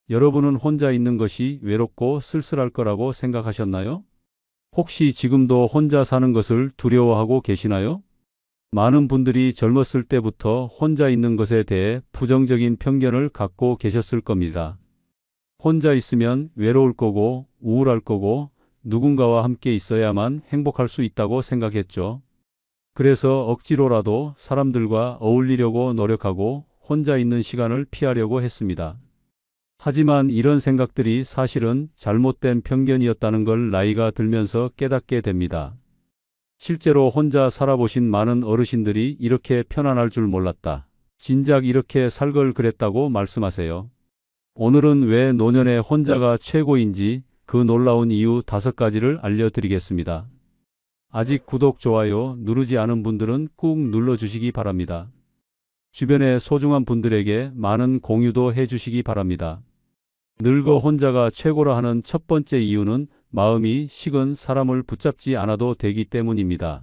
여러분은 혼자 있는 것이 외롭고 쓸쓸할 거라고 생각하셨나요? 혹시 지금도 혼자 사는 것을 두려워하고 계시나요? 많은 분들이 젊었을 때부터 혼자 있는 것에 대해 부정적인 편견을 갖고 계셨을 겁니다. 혼자 있으면 외로울 거고 우울할 거고 누군가와 함께 있어야만 행복할 수 있다고 생각했죠. 그래서 억지로라도 사람들과 어울리려고 노력하고 혼자 있는 시간을 피하려고 했습니다. 하지만 이런 생각들이 사실은 잘못된 편견이었다는 걸 나이가 들면서 깨닫게 됩니다. 실제로 혼자 살아보신 많은 어르신들이 이렇게 편안할 줄 몰랐다. 진작 이렇게 살 걸 그랬다고 말씀하세요. 오늘은 왜 노년의 혼자가 최고인지 그 놀라운 이유 5가지를 알려드리겠습니다. 아직 구독, 좋아요 누르지 않은 분들은 꾹 눌러주시기 바랍니다. 주변의 소중한 분들에게 많은 공유도 해주시기 바랍니다. 늙어 혼자가 최고라 하는 첫 번째 이유는 마음이 식은 사람을 붙잡지 않아도 되기 때문입니다.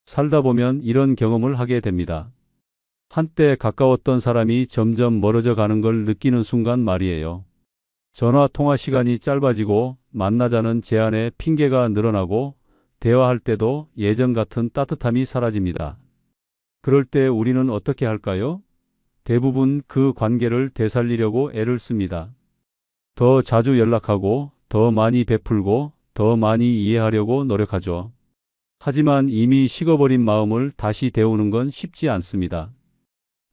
살다 보면 이런 경험을 하게 됩니다. 한때 가까웠던 사람이 점점 멀어져 가는 걸 느끼는 순간 말이에요. 전화 통화 시간이 짧아지고 만나자는 제안에 핑계가 늘어나고 대화할 때도 예전 같은 따뜻함이 사라집니다. 그럴 때 우리는 어떻게 할까요? 대부분 그 관계를 되살리려고 애를 씁니다. 더 자주 연락하고 더 많이 베풀고 더 많이 이해하려고 노력하죠. 하지만 이미 식어버린 마음을 다시 데우는 건 쉽지 않습니다.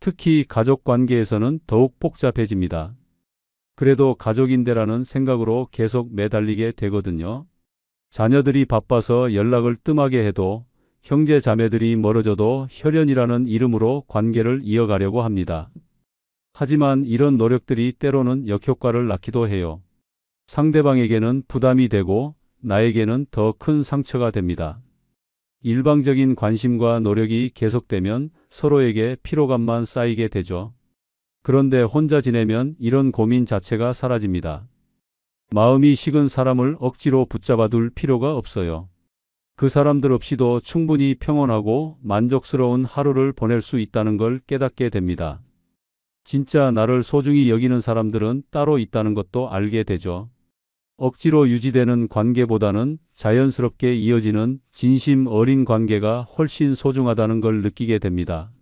특히 가족 관계에서는 더욱 복잡해집니다. 그래도 가족인데라는 생각으로 계속 매달리게 되거든요. 자녀들이 바빠서 연락을 뜸하게 해도 형제 자매들이 멀어져도 혈연이라는 이름으로 관계를 이어가려고 합니다. 하지만 이런 노력들이 때로는 역효과를 낳기도 해요. 상대방에게는 부담이 되고 나에게는 더 큰 상처가 됩니다. 일방적인 관심과 노력이 계속되면 서로에게 피로감만 쌓이게 되죠. 그런데 혼자 지내면 이런 고민 자체가 사라집니다. 마음이 식은 사람을 억지로 붙잡아둘 필요가 없어요. 그 사람들 없이도 충분히 평온하고 만족스러운 하루를 보낼 수 있다는 걸 깨닫게 됩니다. 진짜 나를 소중히 여기는 사람들은 따로 있다는 것도 알게 되죠. 억지로 유지되는 관계보다는 자연스럽게 이어지는 진심 어린 관계가 훨씬 소중하다는 걸 느끼게 됩니다.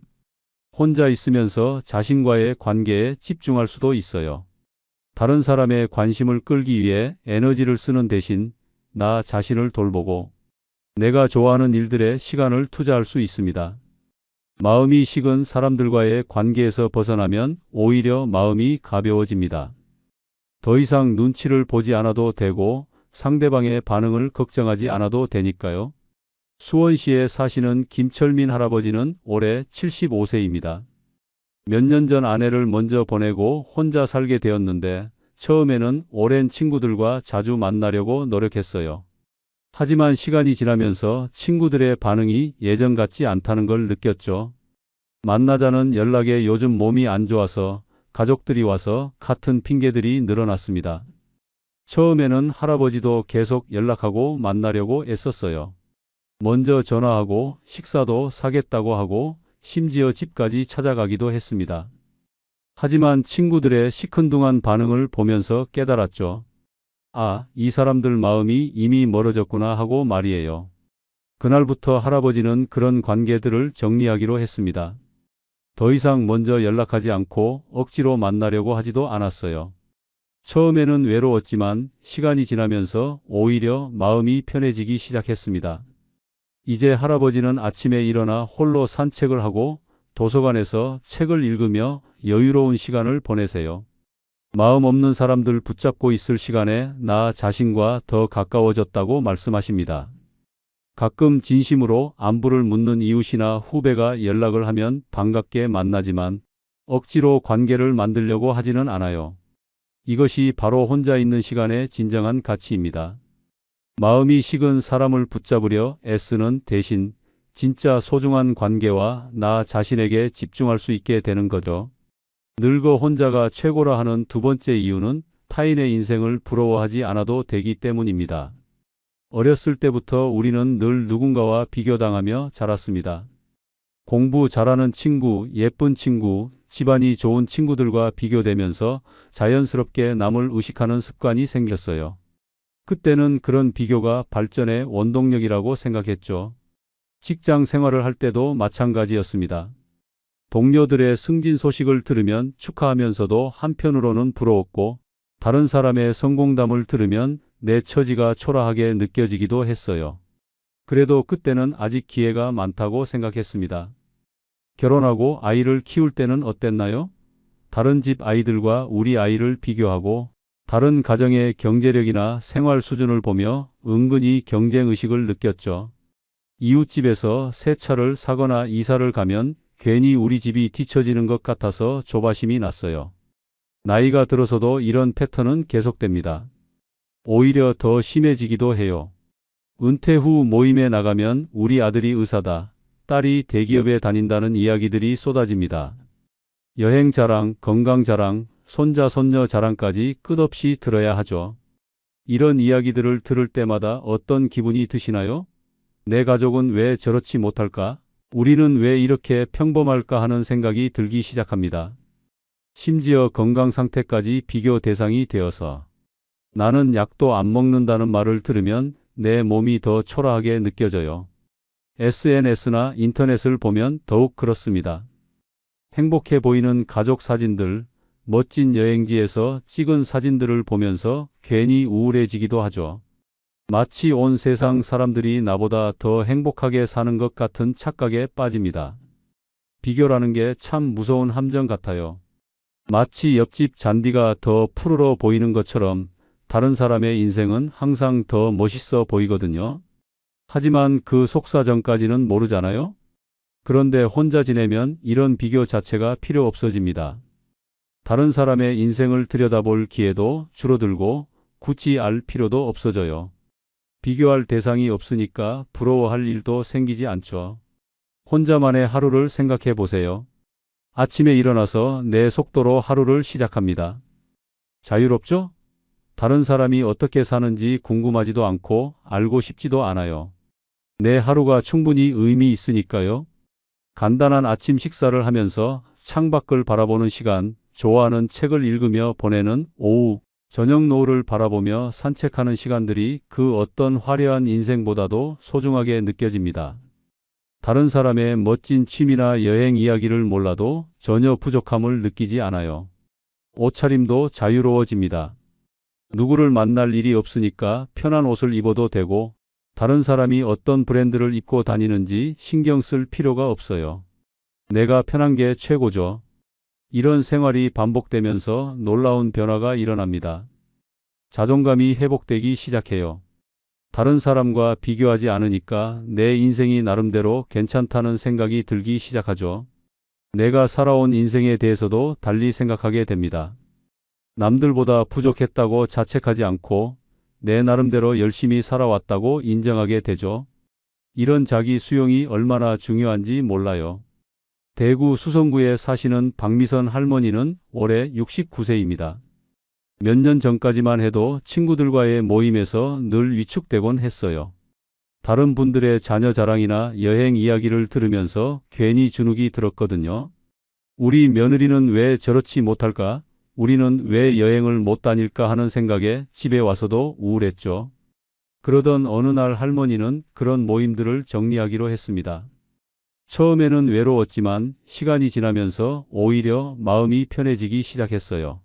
혼자 있으면서 자신과의 관계에 집중할 수도 있어요. 다른 사람의 관심을 끌기 위해 에너지를 쓰는 대신 나 자신을 돌보고 내가 좋아하는 일들에 시간을 투자할 수 있습니다. 마음이 식은 사람들과의 관계에서 벗어나면 오히려 마음이 가벼워집니다. 더 이상 눈치를 보지 않아도 되고 상대방의 반응을 걱정하지 않아도 되니까요. 수원시에 사시는 김철민 할아버지는 올해 75세입니다. 몇 년 전 아내를 먼저 보내고 혼자 살게 되었는데 처음에는 오랜 친구들과 자주 만나려고 노력했어요. 하지만 시간이 지나면서 친구들의 반응이 예전 같지 않다는 걸 느꼈죠. 만나자는 연락에 요즘 몸이 안 좋아서 가족들이 와서 같은 핑계들이 늘어났습니다. 처음에는 할아버지도 계속 연락하고 만나려고 애썼어요. 먼저 전화하고 식사도 사겠다고 하고 심지어 집까지 찾아가기도 했습니다. 하지만 친구들의 시큰둥한 반응을 보면서 깨달았죠. 아, 이 사람들 마음이 이미 멀어졌구나 하고 말이에요. 그날부터 할아버지는 그런 관계들을 정리하기로 했습니다. 더 이상 먼저 연락하지 않고 억지로 만나려고 하지도 않았어요. 처음에는 외로웠지만 시간이 지나면서 오히려 마음이 편해지기 시작했습니다. 이제 할아버지는 아침에 일어나 홀로 산책을 하고 도서관에서 책을 읽으며 여유로운 시간을 보내세요. 마음 없는 사람들 붙잡고 있을 시간에 나 자신과 더 가까워졌다고 말씀하십니다. 가끔 진심으로 안부를 묻는 이웃이나 후배가 연락을 하면 반갑게 만나지만 억지로 관계를 만들려고 하지는 않아요. 이것이 바로 혼자 있는 시간의 진정한 가치입니다. 마음이 식은 사람을 붙잡으려 애쓰는 대신 진짜 소중한 관계와 나 자신에게 집중할 수 있게 되는 거죠. 늙어 혼자가 최고라 하는 두 번째 이유는 타인의 인생을 부러워하지 않아도 되기 때문입니다. 어렸을 때부터 우리는 늘 누군가와 비교당하며 자랐습니다. 공부 잘하는 친구, 예쁜 친구, 집안이 좋은 친구들과 비교되면서 자연스럽게 남을 의식하는 습관이 생겼어요. 그때는 그런 비교가 발전의 원동력이라고 생각했죠. 직장 생활을 할 때도 마찬가지였습니다. 동료들의 승진 소식을 들으면 축하하면서도 한편으로는 부러웠고, 다른 사람의 성공담을 들으면 내 처지가 초라하게 느껴지기도 했어요. 그래도 그때는 아직 기회가 많다고 생각했습니다. 결혼하고 아이를 키울 때는 어땠나요? 다른 집 아이들과 우리 아이를 비교하고 다른 가정의 경제력이나 생활 수준을 보며 은근히 경쟁의식을 느꼈죠. 이웃집에서 새 차를 사거나 이사를 가면 괜히 우리 집이 뒤처지는 것 같아서 조바심이 났어요. 나이가 들어서도 이런 패턴은 계속됩니다. 오히려 더 심해지기도 해요. 은퇴 후 모임에 나가면 우리 아들이 의사다, 딸이 대기업에 다닌다는 이야기들이 쏟아집니다. 여행 자랑, 건강 자랑, 손자, 손녀 자랑까지 끝없이 들어야 하죠. 이런 이야기들을 들을 때마다 어떤 기분이 드시나요? 내 가족은 왜 저렇지 못할까? 우리는 왜 이렇게 평범할까 하는 생각이 들기 시작합니다. 심지어 건강 상태까지 비교 대상이 되어서 나는 약도 안 먹는다는 말을 들으면 내 몸이 더 초라하게 느껴져요. SNS나 인터넷을 보면 더욱 그렇습니다. 행복해 보이는 가족 사진들, 멋진 여행지에서 찍은 사진들을 보면서 괜히 우울해지기도 하죠. 마치 온 세상 사람들이 나보다 더 행복하게 사는 것 같은 착각에 빠집니다. 비교라는 게 참 무서운 함정 같아요. 마치 옆집 잔디가 더 푸르러 보이는 것처럼 다른 사람의 인생은 항상 더 멋있어 보이거든요. 하지만 그 속사정까지는 모르잖아요. 그런데 혼자 지내면 이런 비교 자체가 필요 없어집니다. 다른 사람의 인생을 들여다볼 기회도 줄어들고 굳이 알 필요도 없어져요. 비교할 대상이 없으니까 부러워할 일도 생기지 않죠. 혼자만의 하루를 생각해 보세요. 아침에 일어나서 내 속도로 하루를 시작합니다. 자유롭죠? 다른 사람이 어떻게 사는지 궁금하지도 않고 알고 싶지도 않아요. 내 하루가 충분히 의미 있으니까요. 간단한 아침 식사를 하면서 창밖을 바라보는 시간, 좋아하는 책을 읽으며 보내는 오후, 저녁 노을을 바라보며 산책하는 시간들이 그 어떤 화려한 인생보다도 소중하게 느껴집니다. 다른 사람의 멋진 취미나 여행 이야기를 몰라도 전혀 부족함을 느끼지 않아요. 옷차림도 자유로워집니다. 누구를 만날 일이 없으니까 편한 옷을 입어도 되고 다른 사람이 어떤 브랜드를 입고 다니는지 신경 쓸 필요가 없어요. 내가 편한 게 최고죠. 이런 생활이 반복되면서 놀라운 변화가 일어납니다. 자존감이 회복되기 시작해요. 다른 사람과 비교하지 않으니까 내 인생이 나름대로 괜찮다는 생각이 들기 시작하죠. 내가 살아온 인생에 대해서도 달리 생각하게 됩니다. 남들보다 부족했다고 자책하지 않고 내 나름대로 열심히 살아왔다고 인정하게 되죠. 이런 자기 수용이 얼마나 중요한지 몰라요. 대구 수성구에 사시는 박미선 할머니는 올해 69세입니다. 몇 년 전까지만 해도 친구들과의 모임에서 늘 위축되곤 했어요. 다른 분들의 자녀 자랑이나 여행 이야기를 들으면서 괜히 주눅이 들었거든요. 우리 며느리는 왜 저렇지 못할까? 우리는 왜 여행을 못 다닐까 하는 생각에 집에 와서도 우울했죠. 그러던 어느 날 할머니는 그런 모임들을 정리하기로 했습니다. 처음에는 외로웠지만 시간이 지나면서 오히려 마음이 편해지기 시작했어요.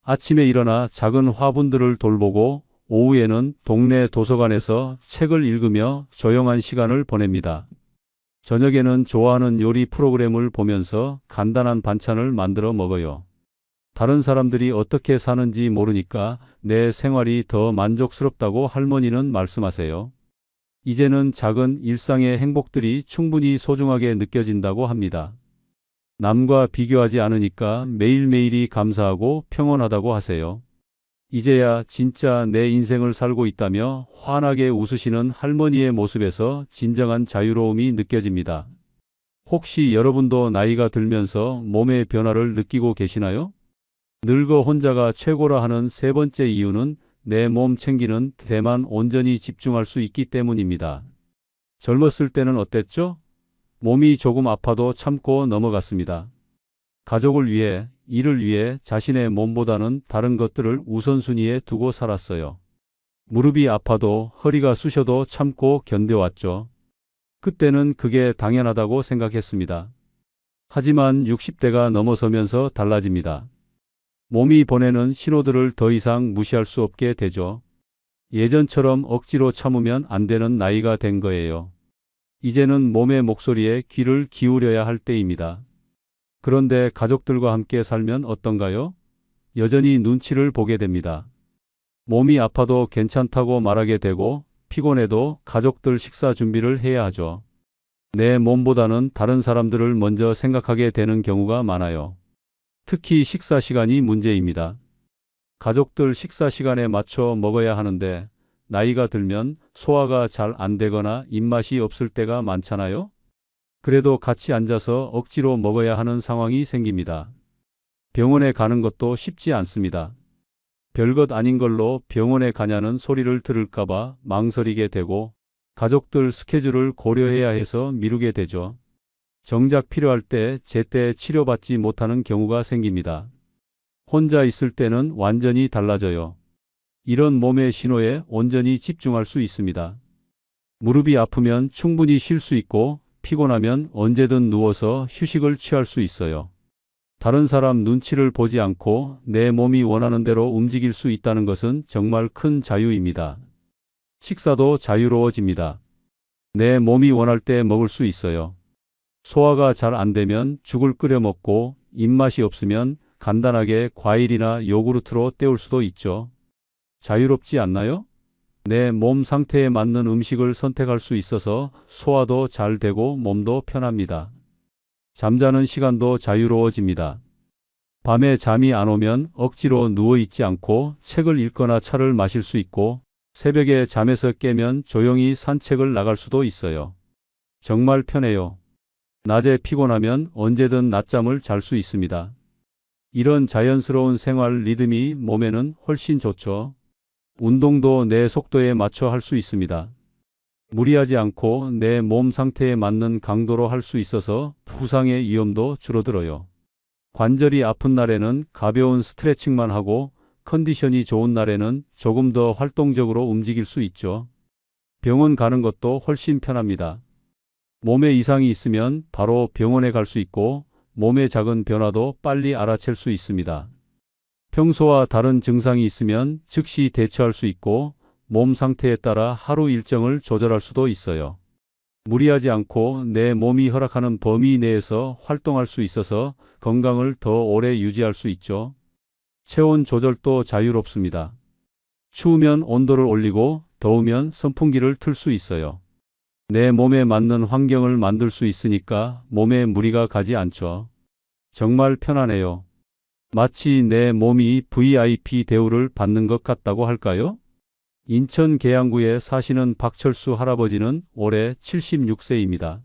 아침에 일어나 작은 화분들을 돌보고 오후에는 동네 도서관에서 책을 읽으며 조용한 시간을 보냅니다. 저녁에는 좋아하는 요리 프로그램을 보면서 간단한 반찬을 만들어 먹어요. 다른 사람들이 어떻게 사는지 모르니까 내 생활이 더 만족스럽다고 할머니는 말씀하세요. 이제는 작은 일상의 행복들이 충분히 소중하게 느껴진다고 합니다. 남과 비교하지 않으니까 매일매일이 감사하고 평온하다고 하세요. 이제야 진짜 내 인생을 살고 있다며 환하게 웃으시는 할머니의 모습에서 진정한 자유로움이 느껴집니다. 혹시 여러분도 나이가 들면서 몸의 변화를 느끼고 계시나요? 늙어 혼자가 최고라 하는 세 번째 이유는 내 몸 챙기는 데만 온전히 집중할 수 있기 때문입니다. 젊었을 때는 어땠죠? 몸이 조금 아파도 참고 넘어갔습니다. 가족을 위해, 일을 위해 자신의 몸보다는 다른 것들을 우선순위에 두고 살았어요. 무릎이 아파도 허리가 쑤셔도 참고 견뎌왔죠. 그때는 그게 당연하다고 생각했습니다. 하지만 60대가 넘어서면서 달라집니다. 몸이 보내는 신호들을 더 이상 무시할 수 없게 되죠. 예전처럼 억지로 참으면 안 되는 나이가 된 거예요. 이제는 몸의 목소리에 귀를 기울여야 할 때입니다. 그런데 가족들과 함께 살면 어떤가요? 여전히 눈치를 보게 됩니다. 몸이 아파도 괜찮다고 말하게 되고 피곤해도 가족들 식사 준비를 해야 하죠. 내 몸보다는 다른 사람들을 먼저 생각하게 되는 경우가 많아요. 특히 식사 시간이 문제입니다. 가족들 식사 시간에 맞춰 먹어야 하는데 나이가 들면 소화가 잘 안 되거나 입맛이 없을 때가 많잖아요. 그래도 같이 앉아서 억지로 먹어야 하는 상황이 생깁니다. 병원에 가는 것도 쉽지 않습니다. 별것 아닌 걸로 병원에 가냐는 소리를 들을까봐 망설이게 되고 가족들 스케줄을 고려해야 해서 미루게 되죠. 정작 필요할 때 제때 치료받지 못하는 경우가 생깁니다. 혼자 있을 때는 완전히 달라져요. 이런 몸의 신호에 온전히 집중할 수 있습니다. 무릎이 아프면 충분히 쉴 수 있고 피곤하면 언제든 누워서 휴식을 취할 수 있어요. 다른 사람 눈치를 보지 않고 내 몸이 원하는 대로 움직일 수 있다는 것은 정말 큰 자유입니다. 식사도 자유로워집니다. 내 몸이 원할 때 먹을 수 있어요. 소화가 잘 안 되면 죽을 끓여 먹고 입맛이 없으면 간단하게 과일이나 요구르트로 때울 수도 있죠. 자유롭지 않나요? 내 몸 상태에 맞는 음식을 선택할 수 있어서 소화도 잘 되고 몸도 편합니다. 잠자는 시간도 자유로워집니다. 밤에 잠이 안 오면 억지로 누워있지 않고 책을 읽거나 차를 마실 수 있고 새벽에 잠에서 깨면 조용히 산책을 나갈 수도 있어요. 정말 편해요. 낮에 피곤하면 언제든 낮잠을 잘 수 있습니다. 이런 자연스러운 생활 리듬이 몸에는 훨씬 좋죠. 운동도 내 속도에 맞춰 할 수 있습니다. 무리하지 않고 내 몸 상태에 맞는 강도로 할 수 있어서 부상의 위험도 줄어들어요. 관절이 아픈 날에는 가벼운 스트레칭만 하고 컨디션이 좋은 날에는 조금 더 활동적으로 움직일 수 있죠. 병원 가는 것도 훨씬 편합니다. 몸에 이상이 있으면 바로 병원에 갈 수 있고 몸의 작은 변화도 빨리 알아챌 수 있습니다. 평소와 다른 증상이 있으면 즉시 대처할 수 있고 몸 상태에 따라 하루 일정을 조절할 수도 있어요. 무리하지 않고 내 몸이 허락하는 범위 내에서 활동할 수 있어서 건강을 더 오래 유지할 수 있죠. 체온 조절도 자유롭습니다. 추우면 온도를 올리고 더우면 선풍기를 틀 수 있어요. 내 몸에 맞는 환경을 만들 수 있으니까 몸에 무리가 가지 않죠. 정말 편안해요. 마치 내 몸이 VIP 대우를 받는 것 같다고 할까요? 인천 계양구에 사시는 박철수 할아버지는 올해 76세입니다.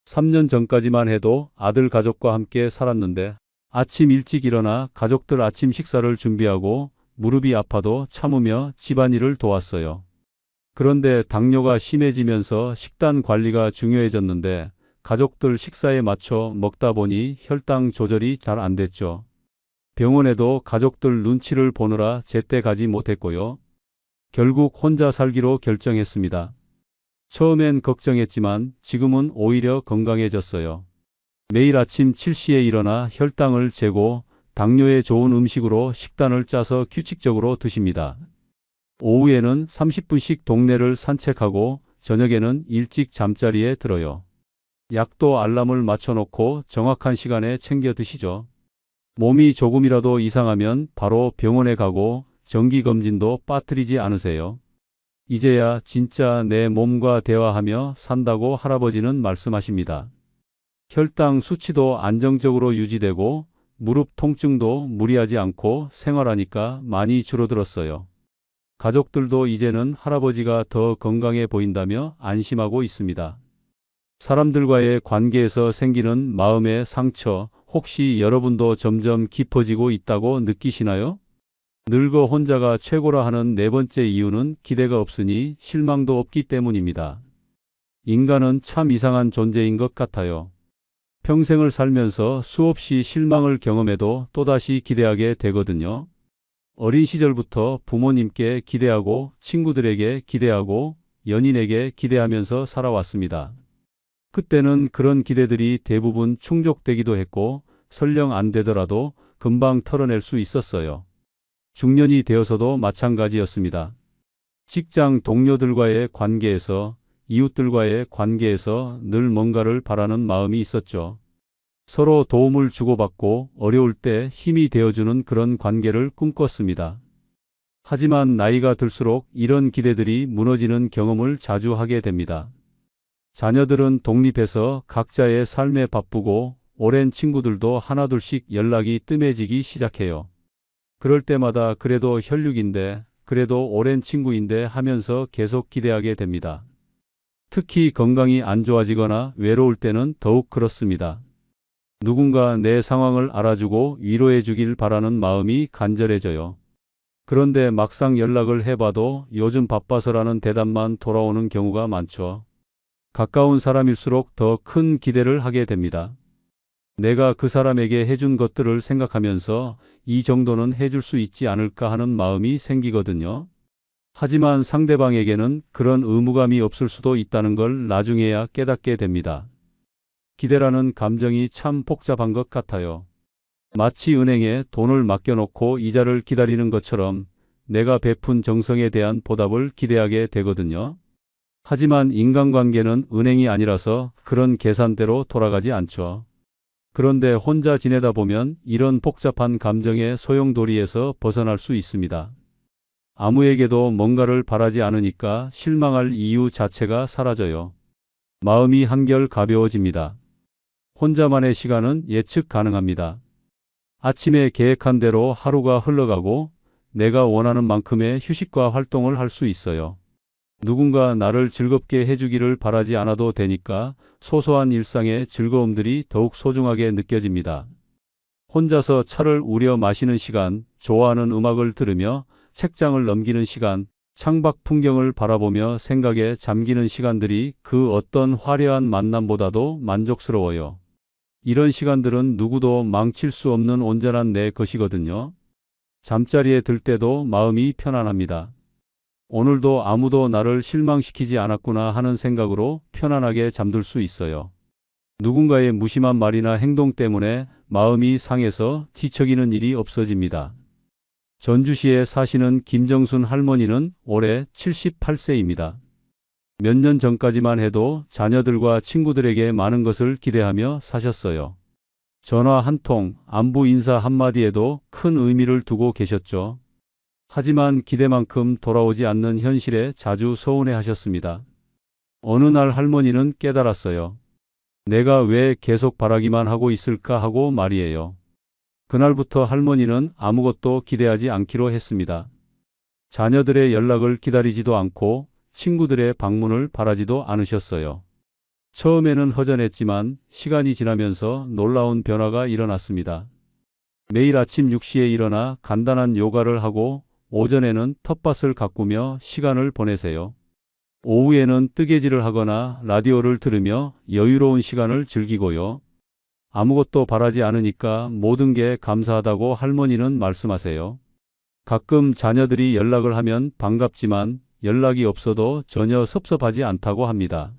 3년 전까지만 해도 아들 가족과 함께 살았는데 아침 일찍 일어나 가족들 아침 식사를 준비하고 무릎이 아파도 참으며 집안일을 도왔어요. 그런데 당뇨가 심해지면서 식단 관리가 중요해졌는데 가족들 식사에 맞춰 먹다 보니 혈당 조절이 잘 안 됐죠. 병원에도 가족들 눈치를 보느라 제때 가지 못했고요. 결국 혼자 살기로 결정했습니다. 처음엔 걱정했지만 지금은 오히려 건강해졌어요. 매일 아침 7시에 일어나 혈당을 재고 당뇨에 좋은 음식으로 식단을 짜서 규칙적으로 드십니다. 오후에는 30분씩 동네를 산책하고 저녁에는 일찍 잠자리에 들어요. 약도 알람을 맞춰놓고 정확한 시간에 챙겨 드시죠. 몸이 조금이라도 이상하면 바로 병원에 가고 정기검진도 빠뜨리지 않으세요. 이제야 진짜 내 몸과 대화하며 산다고 할아버지는 말씀하십니다. 혈당 수치도 안정적으로 유지되고 무릎 통증도 무리하지 않고 생활하니까 많이 줄어들었어요. 가족들도 이제는 할아버지가 더 건강해 보인다며 안심하고 있습니다. 사람들과의 관계에서 생기는 마음의 상처, 혹시 여러분도 점점 깊어지고 있다고 느끼시나요? 늙어 혼자가 최고라 하는 네 번째 이유는 기대가 없으니 실망도 없기 때문입니다. 인간은 참 이상한 존재인 것 같아요. 평생을 살면서 수없이 실망을 경험해도 또다시 기대하게 되거든요. 어린 시절부터 부모님께 기대하고 친구들에게 기대하고 연인에게 기대하면서 살아왔습니다. 그때는 그런 기대들이 대부분 충족되기도 했고 설령 안 되더라도 금방 털어낼 수 있었어요. 중년이 되어서도 마찬가지였습니다. 직장 동료들과의 관계에서, 이웃들과의 관계에서 늘 뭔가를 바라는 마음이 있었죠. 서로 도움을 주고받고 어려울 때 힘이 되어주는 그런 관계를 꿈꿨습니다. 하지만 나이가 들수록 이런 기대들이 무너지는 경험을 자주 하게 됩니다. 자녀들은 독립해서 각자의 삶에 바쁘고 오랜 친구들도 하나둘씩 연락이 뜸해지기 시작해요. 그럴 때마다 그래도 혈육인데, 그래도 오랜 친구인데 하면서 계속 기대하게 됩니다. 특히 건강이 안 좋아지거나 외로울 때는 더욱 그렇습니다. 누군가 내 상황을 알아주고 위로해 주길 바라는 마음이 간절해져요. 그런데 막상 연락을 해봐도 요즘 바빠서라는 대답만 돌아오는 경우가 많죠. 가까운 사람일수록 더 큰 기대를 하게 됩니다. 내가 그 사람에게 해준 것들을 생각하면서 이 정도는 해줄 수 있지 않을까 하는 마음이 생기거든요. 하지만 상대방에게는 그런 의무감이 없을 수도 있다는 걸 나중에야 깨닫게 됩니다. 기대라는 감정이 참 복잡한 것 같아요. 마치 은행에 돈을 맡겨놓고 이자를 기다리는 것처럼 내가 베푼 정성에 대한 보답을 기대하게 되거든요. 하지만 인간관계는 은행이 아니라서 그런 계산대로 돌아가지 않죠. 그런데 혼자 지내다 보면 이런 복잡한 감정의 소용돌이에서 벗어날 수 있습니다. 아무에게도 뭔가를 바라지 않으니까 실망할 이유 자체가 사라져요. 마음이 한결 가벼워집니다. 혼자만의 시간은 예측 가능합니다. 아침에 계획한 대로 하루가 흘러가고 내가 원하는 만큼의 휴식과 활동을 할 수 있어요. 누군가 나를 즐겁게 해주기를 바라지 않아도 되니까 소소한 일상의 즐거움들이 더욱 소중하게 느껴집니다. 혼자서 차를 우려 마시는 시간, 좋아하는 음악을 들으며 책장을 넘기는 시간, 창밖 풍경을 바라보며 생각에 잠기는 시간들이 그 어떤 화려한 만남보다도 만족스러워요. 이런 시간들은 누구도 망칠 수 없는 온전한 내 것이거든요. 잠자리에 들 때도 마음이 편안합니다. 오늘도 아무도 나를 실망시키지 않았구나 하는 생각으로 편안하게 잠들 수 있어요. 누군가의 무심한 말이나 행동 때문에 마음이 상해서 뒤척이는 일이 없어집니다. 전주시에 사시는 김정순 할머니는 올해 78세입니다. 몇 년 전까지만 해도 자녀들과 친구들에게 많은 것을 기대하며 사셨어요. 전화 한 통, 안부 인사 한마디에도 큰 의미를 두고 계셨죠. 하지만 기대만큼 돌아오지 않는 현실에 자주 서운해 하셨습니다. 어느 날 할머니는 깨달았어요. 내가 왜 계속 바라기만 하고 있을까 하고 말이에요. 그날부터 할머니는 아무것도 기대하지 않기로 했습니다. 자녀들의 연락을 기다리지도 않고 친구들의 방문을 바라지도 않으셨어요. 처음에는 허전했지만 시간이 지나면서 놀라운 변화가 일어났습니다. 매일 아침 6시에 일어나 간단한 요가를 하고 오전에는 텃밭을 가꾸며 시간을 보내세요. 오후에는 뜨개질을 하거나 라디오를 들으며 여유로운 시간을 즐기고요. 아무것도 바라지 않으니까 모든 게 감사하다고 할머니는 말씀하세요. 가끔 자녀들이 연락을 하면 반갑지만 연락이 없어도 전혀 섭섭하지 않다고 합니다.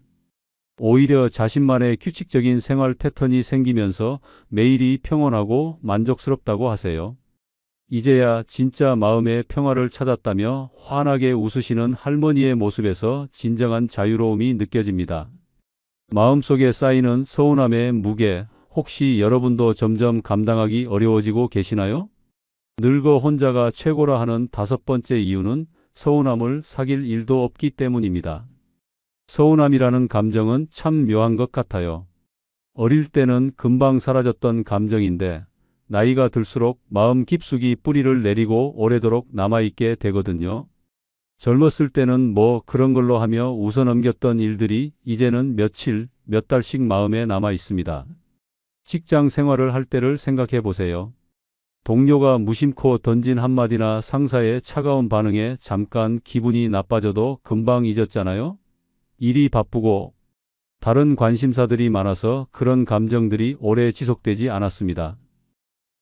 오히려 자신만의 규칙적인 생활 패턴이 생기면서 매일이 평온하고 만족스럽다고 하세요. 이제야 진짜 마음의 평화를 찾았다며 환하게 웃으시는 할머니의 모습에서 진정한 자유로움이 느껴집니다. 마음속에 쌓이는 서운함의 무게, 혹시 여러분도 점점 감당하기 어려워지고 계시나요? 늙어 혼자가 최고라 하는 5번째 이유는 서운함을 사귈 일도 없기 때문입니다. 서운함이라는 감정은 참 묘한 것 같아요. 어릴 때는 금방 사라졌던 감정인데 나이가 들수록 마음 깊숙이 뿌리를 내리고 오래도록 남아있게 되거든요. 젊었을 때는 뭐 그런 걸로 하며 웃어넘겼던 일들이 이제는 며칠, 몇 달씩 마음에 남아 있습니다. 직장 생활을 할 때를 생각해 보세요. 동료가 무심코 던진 한마디나 상사의 차가운 반응에 잠깐 기분이 나빠져도 금방 잊었잖아요. 일이 바쁘고 다른 관심사들이 많아서 그런 감정들이 오래 지속되지 않았습니다.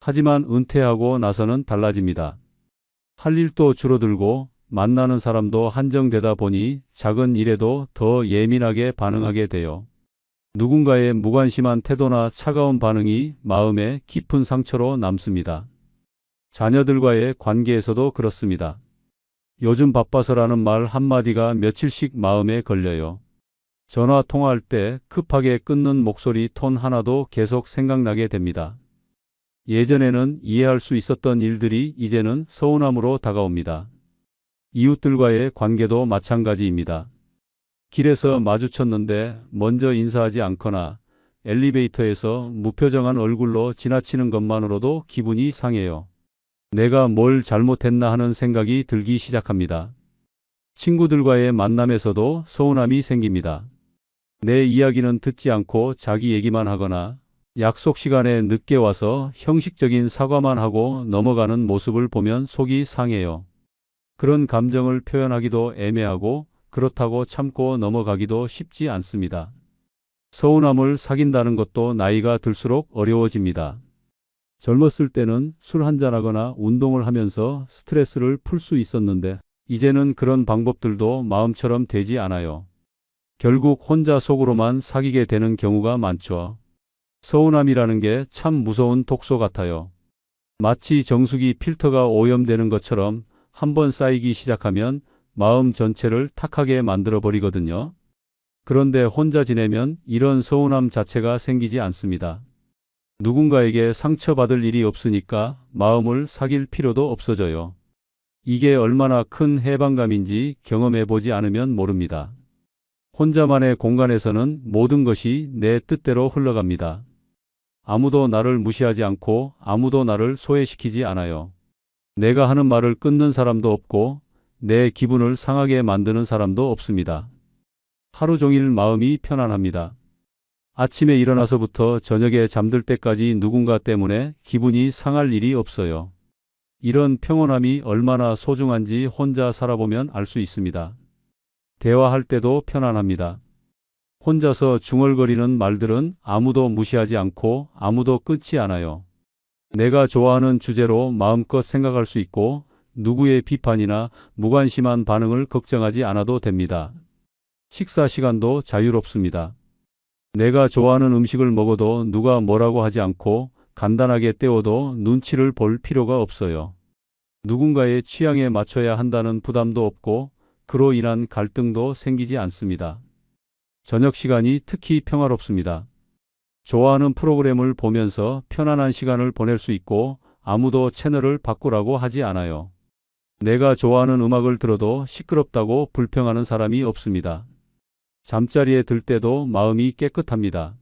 하지만 은퇴하고 나서는 달라집니다. 할 일도 줄어들고 만나는 사람도 한정되다 보니 작은 일에도 더 예민하게 반응하게 돼요. 누군가의 무관심한 태도나 차가운 반응이 마음에 깊은 상처로 남습니다. 자녀들과의 관계에서도 그렇습니다. 요즘 바빠서라는 말 한마디가 며칠씩 마음에 걸려요. 전화 통화할 때 급하게 끊는 목소리 톤 하나도 계속 생각나게 됩니다. 예전에는 이해할 수 있었던 일들이 이제는 서운함으로 다가옵니다. 이웃들과의 관계도 마찬가지입니다. 길에서 마주쳤는데 먼저 인사하지 않거나 엘리베이터에서 무표정한 얼굴로 지나치는 것만으로도 기분이 상해요. 내가 뭘 잘못했나 하는 생각이 들기 시작합니다. 친구들과의 만남에서도 서운함이 생깁니다. 내 이야기는 듣지 않고 자기 얘기만 하거나 약속 시간에 늦게 와서 형식적인 사과만 하고 넘어가는 모습을 보면 속이 상해요. 그런 감정을 표현하기도 애매하고 그렇다고 참고 넘어가기도 쉽지 않습니다. 서운함을 사귄다는 것도 나이가 들수록 어려워집니다. 젊었을 때는 술 한잔하거나 운동을 하면서 스트레스를 풀 수 있었는데 이제는 그런 방법들도 마음처럼 되지 않아요. 결국 혼자 속으로만 사귀게 되는 경우가 많죠. 서운함이라는 게 참 무서운 독소 같아요. 마치 정수기 필터가 오염되는 것처럼 한번 쌓이기 시작하면 마음 전체를 탁하게 만들어 버리거든요. 그런데 혼자 지내면 이런 서운함 자체가 생기지 않습니다. 누군가에게 상처받을 일이 없으니까 마음을 사귈 필요도 없어져요. 이게 얼마나 큰 해방감인지 경험해 보지 않으면 모릅니다. 혼자만의 공간에서는 모든 것이 내 뜻대로 흘러갑니다. 아무도 나를 무시하지 않고 아무도 나를 소외시키지 않아요. 내가 하는 말을 끊는 사람도 없고 내 기분을 상하게 만드는 사람도 없습니다. 하루 종일 마음이 편안합니다. 아침에 일어나서부터 저녁에 잠들 때까지 누군가 때문에 기분이 상할 일이 없어요. 이런 평온함이 얼마나 소중한지 혼자 살아보면 알 수 있습니다. 대화할 때도 편안합니다. 혼자서 중얼거리는 말들은 아무도 무시하지 않고 아무도 끊지 않아요. 내가 좋아하는 주제로 마음껏 생각할 수 있고 누구의 비판이나 무관심한 반응을 걱정하지 않아도 됩니다. 식사 시간도 자유롭습니다. 내가 좋아하는 음식을 먹어도 누가 뭐라고 하지 않고 간단하게 때워도 눈치를 볼 필요가 없어요. 누군가의 취향에 맞춰야 한다는 부담도 없고 그로 인한 갈등도 생기지 않습니다. 저녁 시간이 특히 평화롭습니다. 좋아하는 프로그램을 보면서 편안한 시간을 보낼 수 있고 아무도 채널을 바꾸라고 하지 않아요. 내가 좋아하는 음악을 들어도 시끄럽다고 불평하는 사람이 없습니다. 잠자리에 들 때도 마음이 깨끗합니다.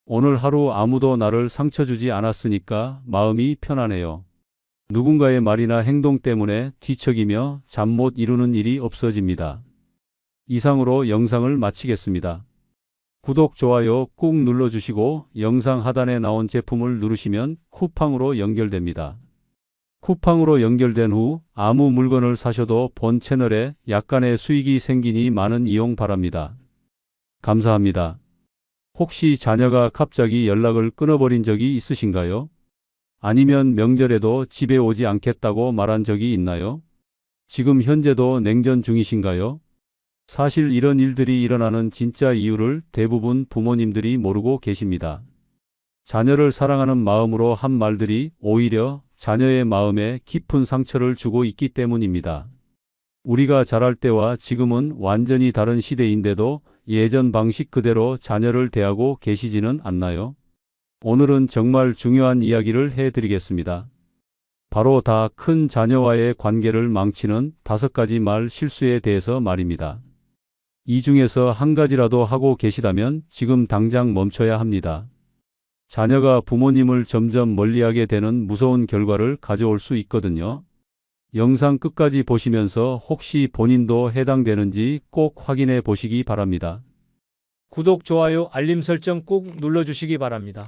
오늘 하루 아무도 나를 상처 주지 않았으니까 마음이 편안해요. 누군가의 말이나 행동 때문에 뒤척이며 잠 못 이루는 일이 없어집니다. 이상으로 영상을 마치겠습니다. 구독, 좋아요 꾹 눌러주시고 영상 하단에 나온 제품을 누르시면 쿠팡으로 연결됩니다. 쿠팡으로 연결된 후 아무 물건을 사셔도 본 채널에 약간의 수익이 생기니 많은 이용 바랍니다. 감사합니다. 혹시 자녀가 갑자기 연락을 끊어버린 적이 있으신가요? 아니면 명절에도 집에 오지 않겠다고 말한 적이 있나요? 지금 현재도 냉전 중이신가요? 사실 이런 일들이 일어나는 진짜 이유를 대부분 부모님들이 모르고 계십니다. 자녀를 사랑하는 마음으로 한 말들이 오히려 자녀의 마음에 깊은 상처를 주고 있기 때문입니다. 우리가 자랄 때와 지금은 완전히 다른 시대인데도 예전 방식 그대로 자녀를 대하고 계시지는 않나요? 오늘은 정말 중요한 이야기를 해드리겠습니다. 바로 다 큰 자녀와의 관계를 망치는 5가지 말 실수에 대해서 말입니다. 이 중에서 한 가지라도 하고 계시다면 지금 당장 멈춰야 합니다. 자녀가 부모님을 점점 멀리하게 되는 무서운 결과를 가져올 수 있거든요. 영상 끝까지 보시면서 혹시 본인도 해당되는지 꼭 확인해 보시기 바랍니다. 구독, 좋아요, 알림 설정 꼭 눌러주시기 바랍니다.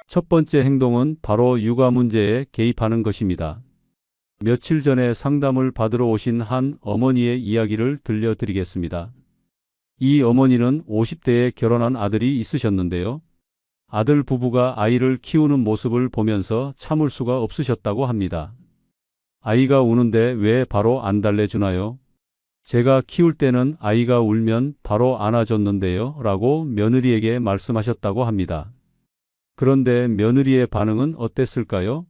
첫 번째 행동은 바로 육아 문제에 개입하는 것입니다. 며칠 전에 상담을 받으러 오신 한 어머니의 이야기를 들려드리겠습니다. 이 어머니는 50대에 결혼한 아들이 있으셨는데요. 아들 부부가 아이를 키우는 모습을 보면서 참을 수가 없으셨다고 합니다. 아이가 우는데 왜 바로 안 달래주나요? 제가 키울 때는 아이가 울면 바로 안아줬는데요. 라고 며느리에게 말씀하셨다고 합니다. 그런데 며느리의 반응은 어땠을까요?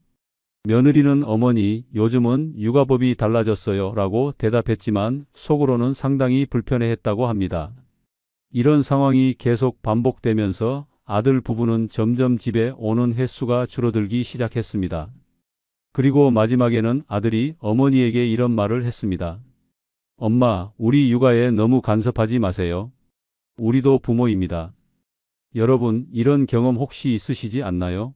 며느리는 어머니, 요즘은 육아법이 달라졌어요. 라고 대답했지만 속으로는 상당히 불편해했다고 합니다. 이런 상황이 계속 반복되면서 아들 부부는 점점 집에 오는 횟수가 줄어들기 시작했습니다. 그리고 마지막에는 아들이 어머니에게 이런 말을 했습니다. 엄마, 우리 육아에 너무 간섭하지 마세요. 우리도 부모입니다. 여러분, 이런 경험 혹시 있으시지 않나요?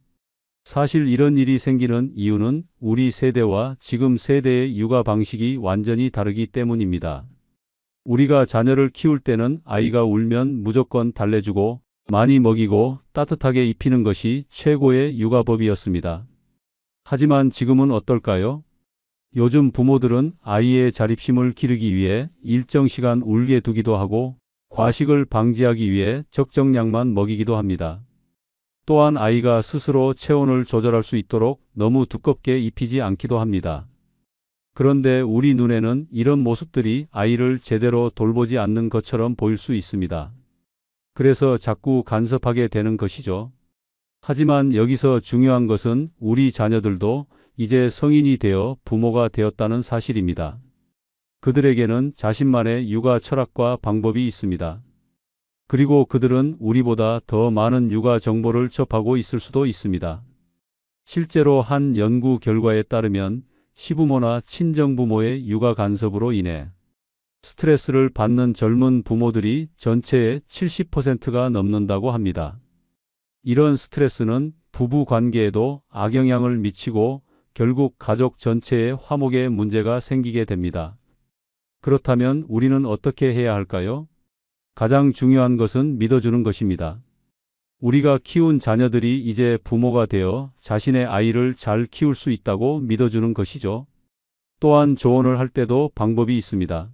사실 이런 일이 생기는 이유는 우리 세대와 지금 세대의 육아 방식이 완전히 다르기 때문입니다. 우리가 자녀를 키울 때는 아이가 울면 무조건 달래주고 많이 먹이고 따뜻하게 입히는 것이 최고의 육아법이었습니다. 하지만 지금은 어떨까요? 요즘 부모들은 아이의 자립심을 기르기 위해 일정 시간 울게 두기도 하고 과식을 방지하기 위해 적정량만 먹이기도 합니다. 또한 아이가 스스로 체온을 조절할 수 있도록 너무 두껍게 입히지 않기도 합니다. 그런데 우리 눈에는 이런 모습들이 아이를 제대로 돌보지 않는 것처럼 보일 수 있습니다. 그래서 자꾸 간섭하게 되는 것이죠. 하지만 여기서 중요한 것은 우리 자녀들도 이제 성인이 되어 부모가 되었다는 사실입니다. 그들에게는 자신만의 육아 철학과 방법이 있습니다. 그리고 그들은 우리보다 더 많은 육아 정보를 접하고 있을 수도 있습니다. 실제로 한 연구 결과에 따르면 시부모나 친정부모의 육아 간섭으로 인해 스트레스를 받는 젊은 부모들이 전체의 70%가 넘는다고 합니다. 이런 스트레스는 부부 관계에도 악영향을 미치고 결국 가족 전체의 화목에 문제가 생기게 됩니다. 그렇다면 우리는 어떻게 해야 할까요? 가장 중요한 것은 믿어주는 것입니다. 우리가 키운 자녀들이 이제 부모가 되어 자신의 아이를 잘 키울 수 있다고 믿어주는 것이죠. 또한 조언을 할 때도 방법이 있습니다.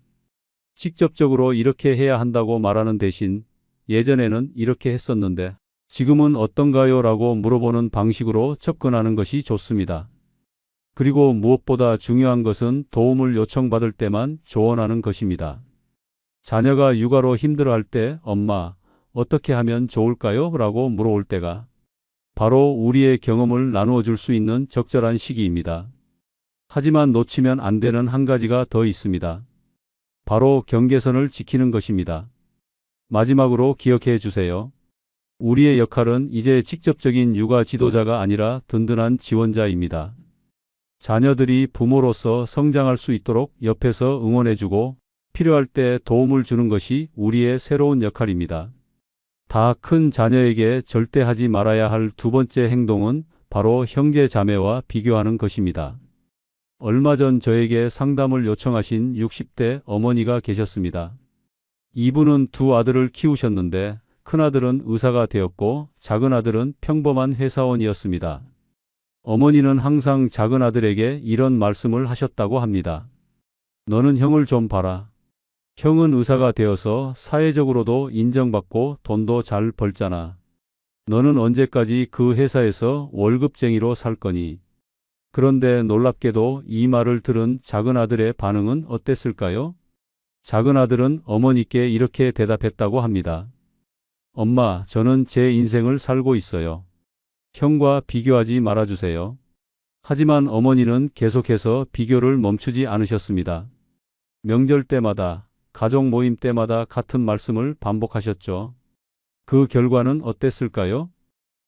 직접적으로 이렇게 해야 한다고 말하는 대신 예전에는 이렇게 했었는데 지금은 어떤가요? 라고 물어보는 방식으로 접근하는 것이 좋습니다. 그리고 무엇보다 중요한 것은 도움을 요청받을 때만 조언하는 것입니다. 자녀가 육아로 힘들어할 때 엄마, 어떻게 하면 좋을까요? 라고 물어올 때가 바로 우리의 경험을 나누어 줄 수 있는 적절한 시기입니다. 하지만 놓치면 안 되는 한 가지가 더 있습니다. 바로 경계선을 지키는 것입니다. 마지막으로 기억해 주세요. 우리의 역할은 이제 직접적인 육아 지도자가 아니라 든든한 지원자입니다. 자녀들이 부모로서 성장할 수 있도록 옆에서 응원해주고 필요할 때 도움을 주는 것이 우리의 새로운 역할입니다. 다 큰 자녀에게 절대 하지 말아야 할 두 번째 행동은 바로 형제 자매와 비교하는 것입니다. 얼마 전 저에게 상담을 요청하신 60대 어머니가 계셨습니다. 이분은 두 아들을 키우셨는데 큰아들은 의사가 되었고 작은아들은 평범한 회사원이었습니다. 어머니는 항상 작은아들에게 이런 말씀을 하셨다고 합니다. 너는 형을 좀 봐라. 형은 의사가 되어서 사회적으로도 인정받고 돈도 잘 벌잖아. 너는 언제까지 그 회사에서 월급쟁이로 살 거니? 그런데 놀랍게도 이 말을 들은 작은아들의 반응은 어땠을까요? 작은아들은 어머니께 이렇게 대답했다고 합니다. 엄마, 저는 제 인생을 살고 있어요. 형과 비교하지 말아주세요. 하지만 어머니는 계속해서 비교를 멈추지 않으셨습니다. 명절 때마다, 가족 모임 때마다 같은 말씀을 반복하셨죠. 그 결과는 어땠을까요?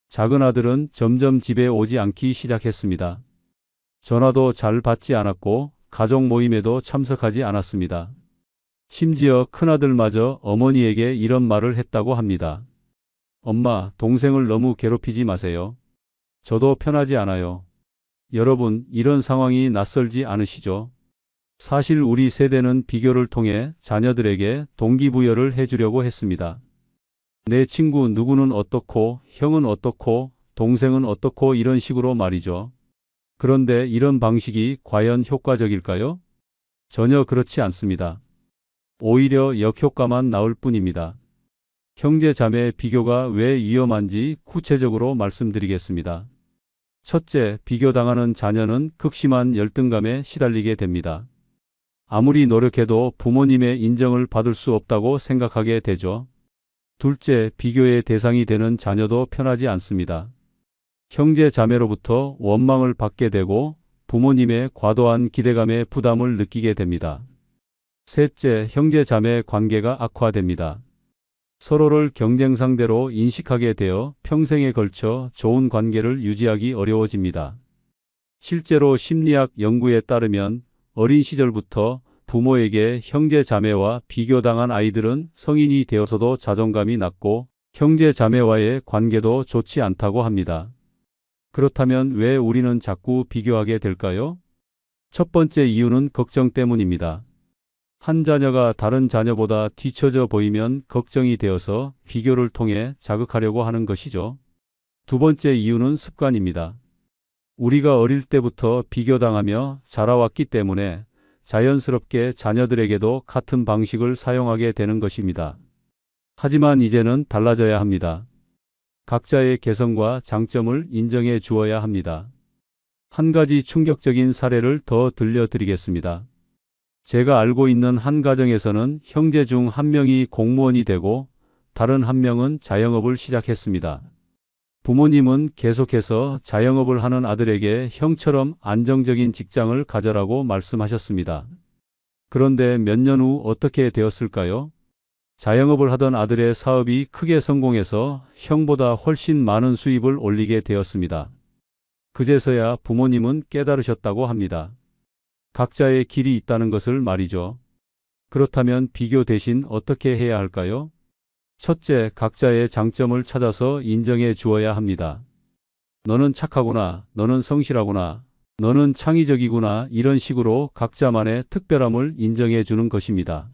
작은아들은 점점 집에 오지 않기 시작했습니다. 전화도 잘 받지 않았고 가족 모임에도 참석하지 않았습니다. 심지어 큰아들마저 어머니에게 이런 말을 했다고 합니다. 엄마, 동생을 너무 괴롭히지 마세요. 저도 편하지 않아요. 여러분, 이런 상황이 낯설지 않으시죠? 사실 우리 세대는 비교를 통해 자녀들에게 동기부여를 해주려고 했습니다. 내 친구 누구는 어떻고, 형은 어떻고, 동생은 어떻고 이런 식으로 말이죠. 그런데 이런 방식이 과연 효과적일까요? 전혀 그렇지 않습니다. 오히려 역효과만 나올 뿐입니다. 형제 자매 비교가 왜 위험한지 구체적으로 말씀드리겠습니다. 첫째, 비교당하는 자녀는 극심한 열등감에 시달리게 됩니다. 아무리 노력해도 부모님의 인정을 받을 수 없다고 생각하게 되죠. 둘째, 비교의 대상이 되는 자녀도 편하지 않습니다. 형제 자매로부터 원망을 받게 되고 부모님의 과도한 기대감에 부담을 느끼게 됩니다. 셋째, 형제 자매 관계가 악화됩니다. 서로를 경쟁 상대로 인식하게 되어 평생에 걸쳐 좋은 관계를 유지하기 어려워집니다. 실제로 심리학 연구에 따르면 어린 시절부터 부모에게 형제 자매와 비교당한 아이들은 성인이 되어서도 자존감이 낮고 형제 자매와의 관계도 좋지 않다고 합니다. 그렇다면 왜 우리는 자꾸 비교하게 될까요? 첫 번째 이유는 걱정 때문입니다. 한 자녀가 다른 자녀보다 뒤처져 보이면 걱정이 되어서 비교를 통해 자극하려고 하는 것이죠. 두 번째 이유는 습관입니다. 우리가 어릴 때부터 비교당하며 자라왔기 때문에 자연스럽게 자녀들에게도 같은 방식을 사용하게 되는 것입니다. 하지만 이제는 달라져야 합니다. 각자의 개성과 장점을 인정해 주어야 합니다. 한 가지 충격적인 사례를 더 들려드리겠습니다. 제가 알고 있는 한 가정에서는 형제 중 한 명이 공무원이 되고 다른 한 명은 자영업을 시작했습니다. 부모님은 계속해서 자영업을 하는 아들에게 형처럼 안정적인 직장을 가져라고 말씀하셨습니다. 그런데 몇 년 후 어떻게 되었을까요? 자영업을 하던 아들의 사업이 크게 성공해서 형보다 훨씬 많은 수입을 올리게 되었습니다. 그제서야 부모님은 깨달으셨다고 합니다. 각자의 길이 있다는 것을 말이죠. 그렇다면 비교 대신 어떻게 해야 할까요? 첫째, 각자의 장점을 찾아서 인정해 주어야 합니다. 너는 착하구나, 너는 성실하구나, 너는 창의적이구나, 이런 식으로 각자만의 특별함을 인정해 주는 것입니다.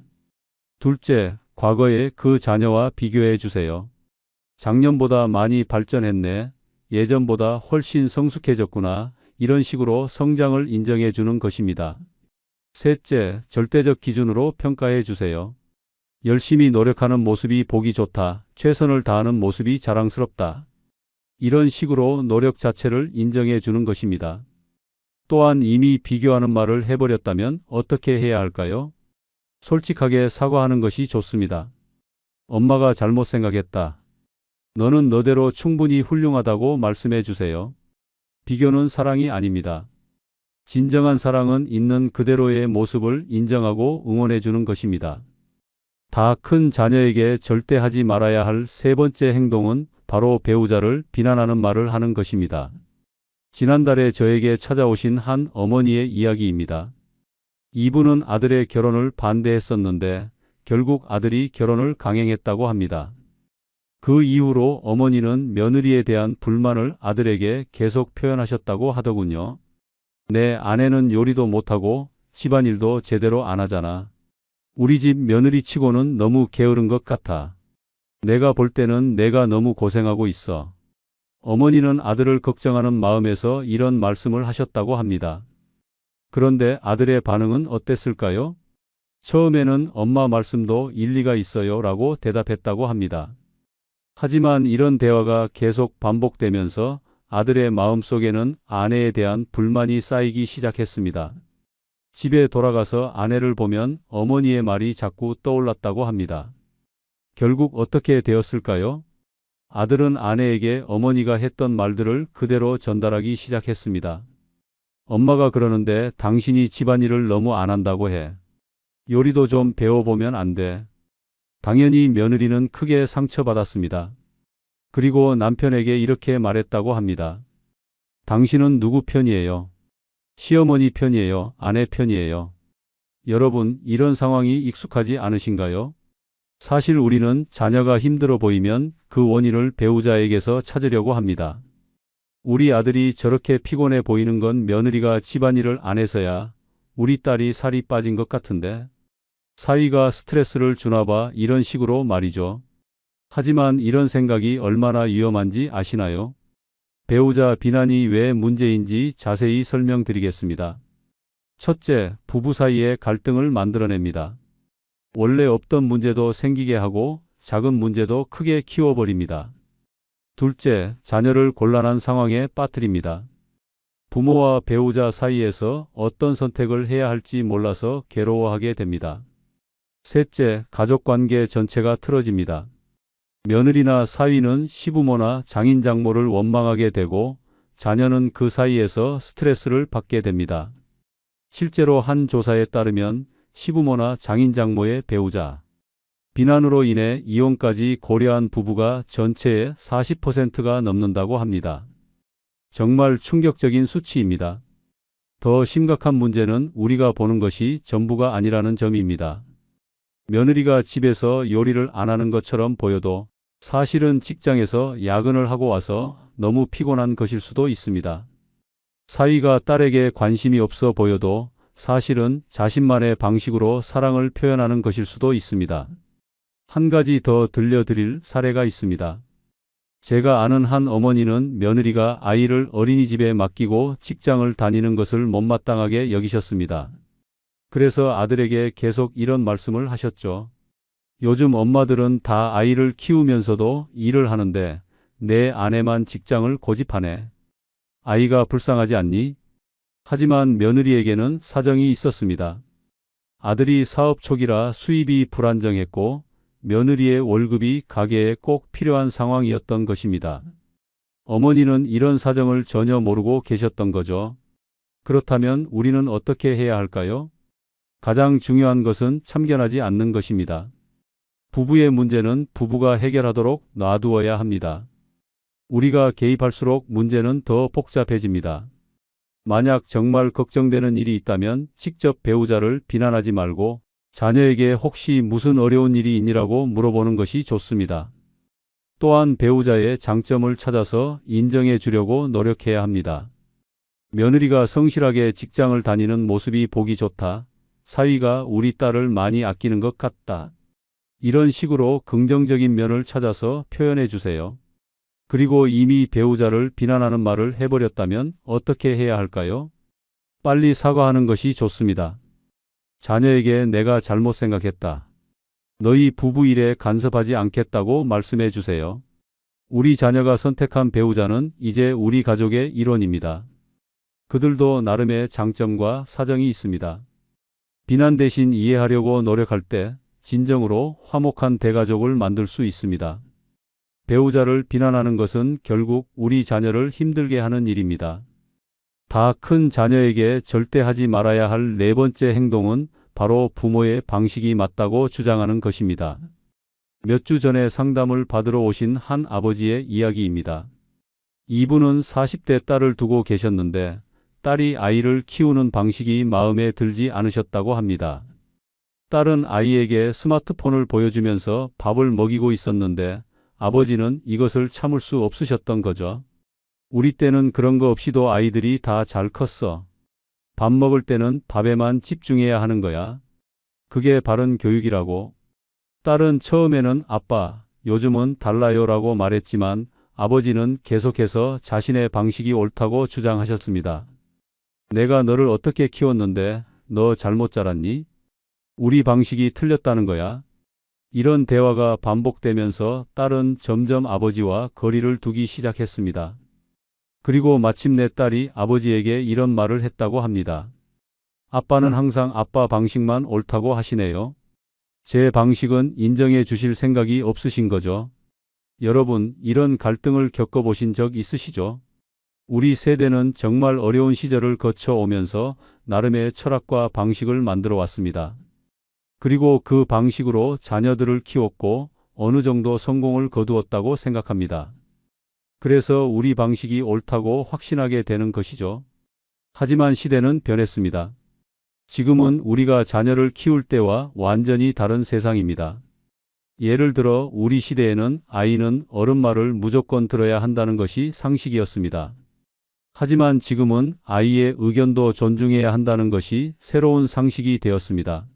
둘째, 과거의 그 자녀와 비교해 주세요. 작년보다 많이 발전했네, 예전보다 훨씬 성숙해졌구나, 이런 식으로 성장을 인정해 주는 것입니다. 셋째, 절대적 기준으로 평가해 주세요. 열심히 노력하는 모습이 보기 좋다, 최선을 다하는 모습이 자랑스럽다. 이런 식으로 노력 자체를 인정해 주는 것입니다. 또한 이미 비교하는 말을 해버렸다면 어떻게 해야 할까요? 솔직하게 사과하는 것이 좋습니다. 엄마가 잘못 생각했다. 너는 너대로 충분히 훌륭하다고 말씀해 주세요. 비교는 사랑이 아닙니다. 진정한 사랑은 있는 그대로의 모습을 인정하고 응원해 주는 것입니다. 다 큰 자녀에게 절대 하지 말아야 할 세 번째 행동은 바로 배우자를 비난하는 말을 하는 것입니다. 지난달에 저에게 찾아오신 한 어머니의 이야기입니다. 이분은 아들의 결혼을 반대했었는데 결국 아들이 결혼을 강행했다고 합니다. 그 이후로 어머니는 며느리에 대한 불만을 아들에게 계속 표현하셨다고 하더군요. 내 아내는 요리도 못하고 집안일도 제대로 안 하잖아. 우리 집 며느리 치고는 너무 게으른 것 같아. 내가 볼 때는 내가 너무 고생하고 있어. 어머니는 아들을 걱정하는 마음에서 이런 말씀을 하셨다고 합니다. 그런데 아들의 반응은 어땠을까요? 처음에는 엄마 말씀도 일리가 있어요 라고 대답했다고 합니다. 하지만 이런 대화가 계속 반복되면서 아들의 마음속에는 아내에 대한 불만이 쌓이기 시작했습니다. 집에 돌아가서 아내를 보면 어머니의 말이 자꾸 떠올랐다고 합니다. 결국 어떻게 되었을까요? 아들은 아내에게 어머니가 했던 말들을 그대로 전달하기 시작했습니다. 엄마가 그러는데 당신이 집안일을 너무 안 한다고 해. 요리도 좀 배워보면 안 돼. 당연히 며느리는 크게 상처받았습니다. 그리고 남편에게 이렇게 말했다고 합니다. 당신은 누구 편이에요? 시어머니 편이에요? 아내 편이에요? 여러분, 이런 상황이 익숙하지 않으신가요? 사실 우리는 자녀가 힘들어 보이면 그 원인을 배우자에게서 찾으려고 합니다. 우리 아들이 저렇게 피곤해 보이는 건 며느리가 집안일을 안 해서야. 우리 딸이 살이 빠진 것 같은데. 사위가 스트레스를 주나 봐, 이런 식으로 말이죠. 하지만 이런 생각이 얼마나 위험한지 아시나요? 배우자 비난이 왜 문제인지 자세히 설명드리겠습니다. 첫째, 부부 사이의 갈등을 만들어냅니다. 원래 없던 문제도 생기게 하고 작은 문제도 크게 키워버립니다. 둘째, 자녀를 곤란한 상황에 빠뜨립니다. 부모와 배우자 사이에서 어떤 선택을 해야 할지 몰라서 괴로워하게 됩니다. 셋째, 가족관계 전체가 틀어집니다. 며느리나 사위는 시부모나 장인장모를 원망하게 되고 자녀는 그 사이에서 스트레스를 받게 됩니다. 실제로 한 조사에 따르면 시부모나 장인장모의 배우자, 비난으로 인해 이혼까지 고려한 부부가 전체의 40%가 넘는다고 합니다. 정말 충격적인 수치입니다. 더 심각한 문제는 우리가 보는 것이 전부가 아니라는 점입니다. 며느리가 집에서 요리를 안 하는 것처럼 보여도 사실은 직장에서 야근을 하고 와서 너무 피곤한 것일 수도 있습니다. 사위가 딸에게 관심이 없어 보여도 사실은 자신만의 방식으로 사랑을 표현하는 것일 수도 있습니다. 한 가지 더 들려드릴 사례가 있습니다. 제가 아는 한 어머니는 며느리가 아이를 어린이집에 맡기고 직장을 다니는 것을 못마땅하게 여기셨습니다. 그래서 아들에게 계속 이런 말씀을 하셨죠. 요즘 엄마들은 다 아이를 키우면서도 일을 하는데 내 아내만 직장을 고집하네. 아이가 불쌍하지 않니? 하지만 며느리에게는 사정이 있었습니다. 아들이 사업 초기라 수입이 불안정했고 며느리의 월급이 가게에 꼭 필요한 상황이었던 것입니다. 어머니는 이런 사정을 전혀 모르고 계셨던 거죠. 그렇다면 우리는 어떻게 해야 할까요? 가장 중요한 것은 참견하지 않는 것입니다. 부부의 문제는 부부가 해결하도록 놔두어야 합니다. 우리가 개입할수록 문제는 더 복잡해집니다. 만약 정말 걱정되는 일이 있다면 직접 배우자를 비난하지 말고 자녀에게 혹시 무슨 어려운 일이 있니라고 물어보는 것이 좋습니다. 또한 배우자의 장점을 찾아서 인정해 주려고 노력해야 합니다. 며느리가 성실하게 직장을 다니는 모습이 보기 좋다. 사위가 우리 딸을 많이 아끼는 것 같다. 이런 식으로 긍정적인 면을 찾아서 표현해 주세요. 그리고 이미 배우자를 비난하는 말을 해버렸다면 어떻게 해야 할까요? 빨리 사과하는 것이 좋습니다. 자녀에게 내가 잘못 생각했다. 너희 부부 일에 간섭하지 않겠다고 말씀해 주세요. 우리 자녀가 선택한 배우자는 이제 우리 가족의 일원입니다. 그들도 나름의 장점과 사정이 있습니다. 비난 대신 이해하려고 노력할 때 진정으로 화목한 대가족을 만들 수 있습니다. 배우자를 비난하는 것은 결국 우리 자녀를 힘들게 하는 일입니다. 다 큰 자녀에게 절대 하지 말아야 할 네 번째 행동은 바로 부모의 방식이 맞다고 주장하는 것입니다. 몇 주 전에 상담을 받으러 오신 한 아버지의 이야기입니다. 이분은 40대 딸을 두고 계셨는데 딸이 아이를 키우는 방식이 마음에 들지 않으셨다고 합니다. 딸은 아이에게 스마트폰을 보여주면서 밥을 먹이고 있었는데 아버지는 이것을 참을 수 없으셨던 거죠. 우리 때는 그런 거 없이도 아이들이 다 잘 컸어. 밥 먹을 때는 밥에만 집중해야 하는 거야. 그게 바른 교육이라고. 딸은 처음에는 아빠, 요즘은 달라요라고 말했지만 아버지는 계속해서 자신의 방식이 옳다고 주장하셨습니다. 내가 너를 어떻게 키웠는데 너 잘못 자랐니? 우리 방식이 틀렸다는 거야. 이런 대화가 반복되면서 딸은 점점 아버지와 거리를 두기 시작했습니다. 그리고 마침내 딸이 아버지에게 이런 말을 했다고 합니다. 아빠는 항상 아빠 방식만 옳다고 하시네요. 제 방식은 인정해 주실 생각이 없으신 거죠. 여러분, 이런 갈등을 겪어보신 적 있으시죠? 우리 세대는 정말 어려운 시절을 거쳐오면서 나름의 철학과 방식을 만들어 왔습니다. 그리고 그 방식으로 자녀들을 키웠고 어느 정도 성공을 거두었다고 생각합니다. 그래서 우리 방식이 옳다고 확신하게 되는 것이죠. 하지만 시대는 변했습니다. 지금은 우리가 자녀를 키울 때와 완전히 다른 세상입니다. 예를 들어 우리 시대에는 아이는 어른 말을 무조건 들어야 한다는 것이 상식이었습니다. 하지만 지금은 아이의 의견도 존중해야 한다는 것이 새로운 상식이 되었습니다.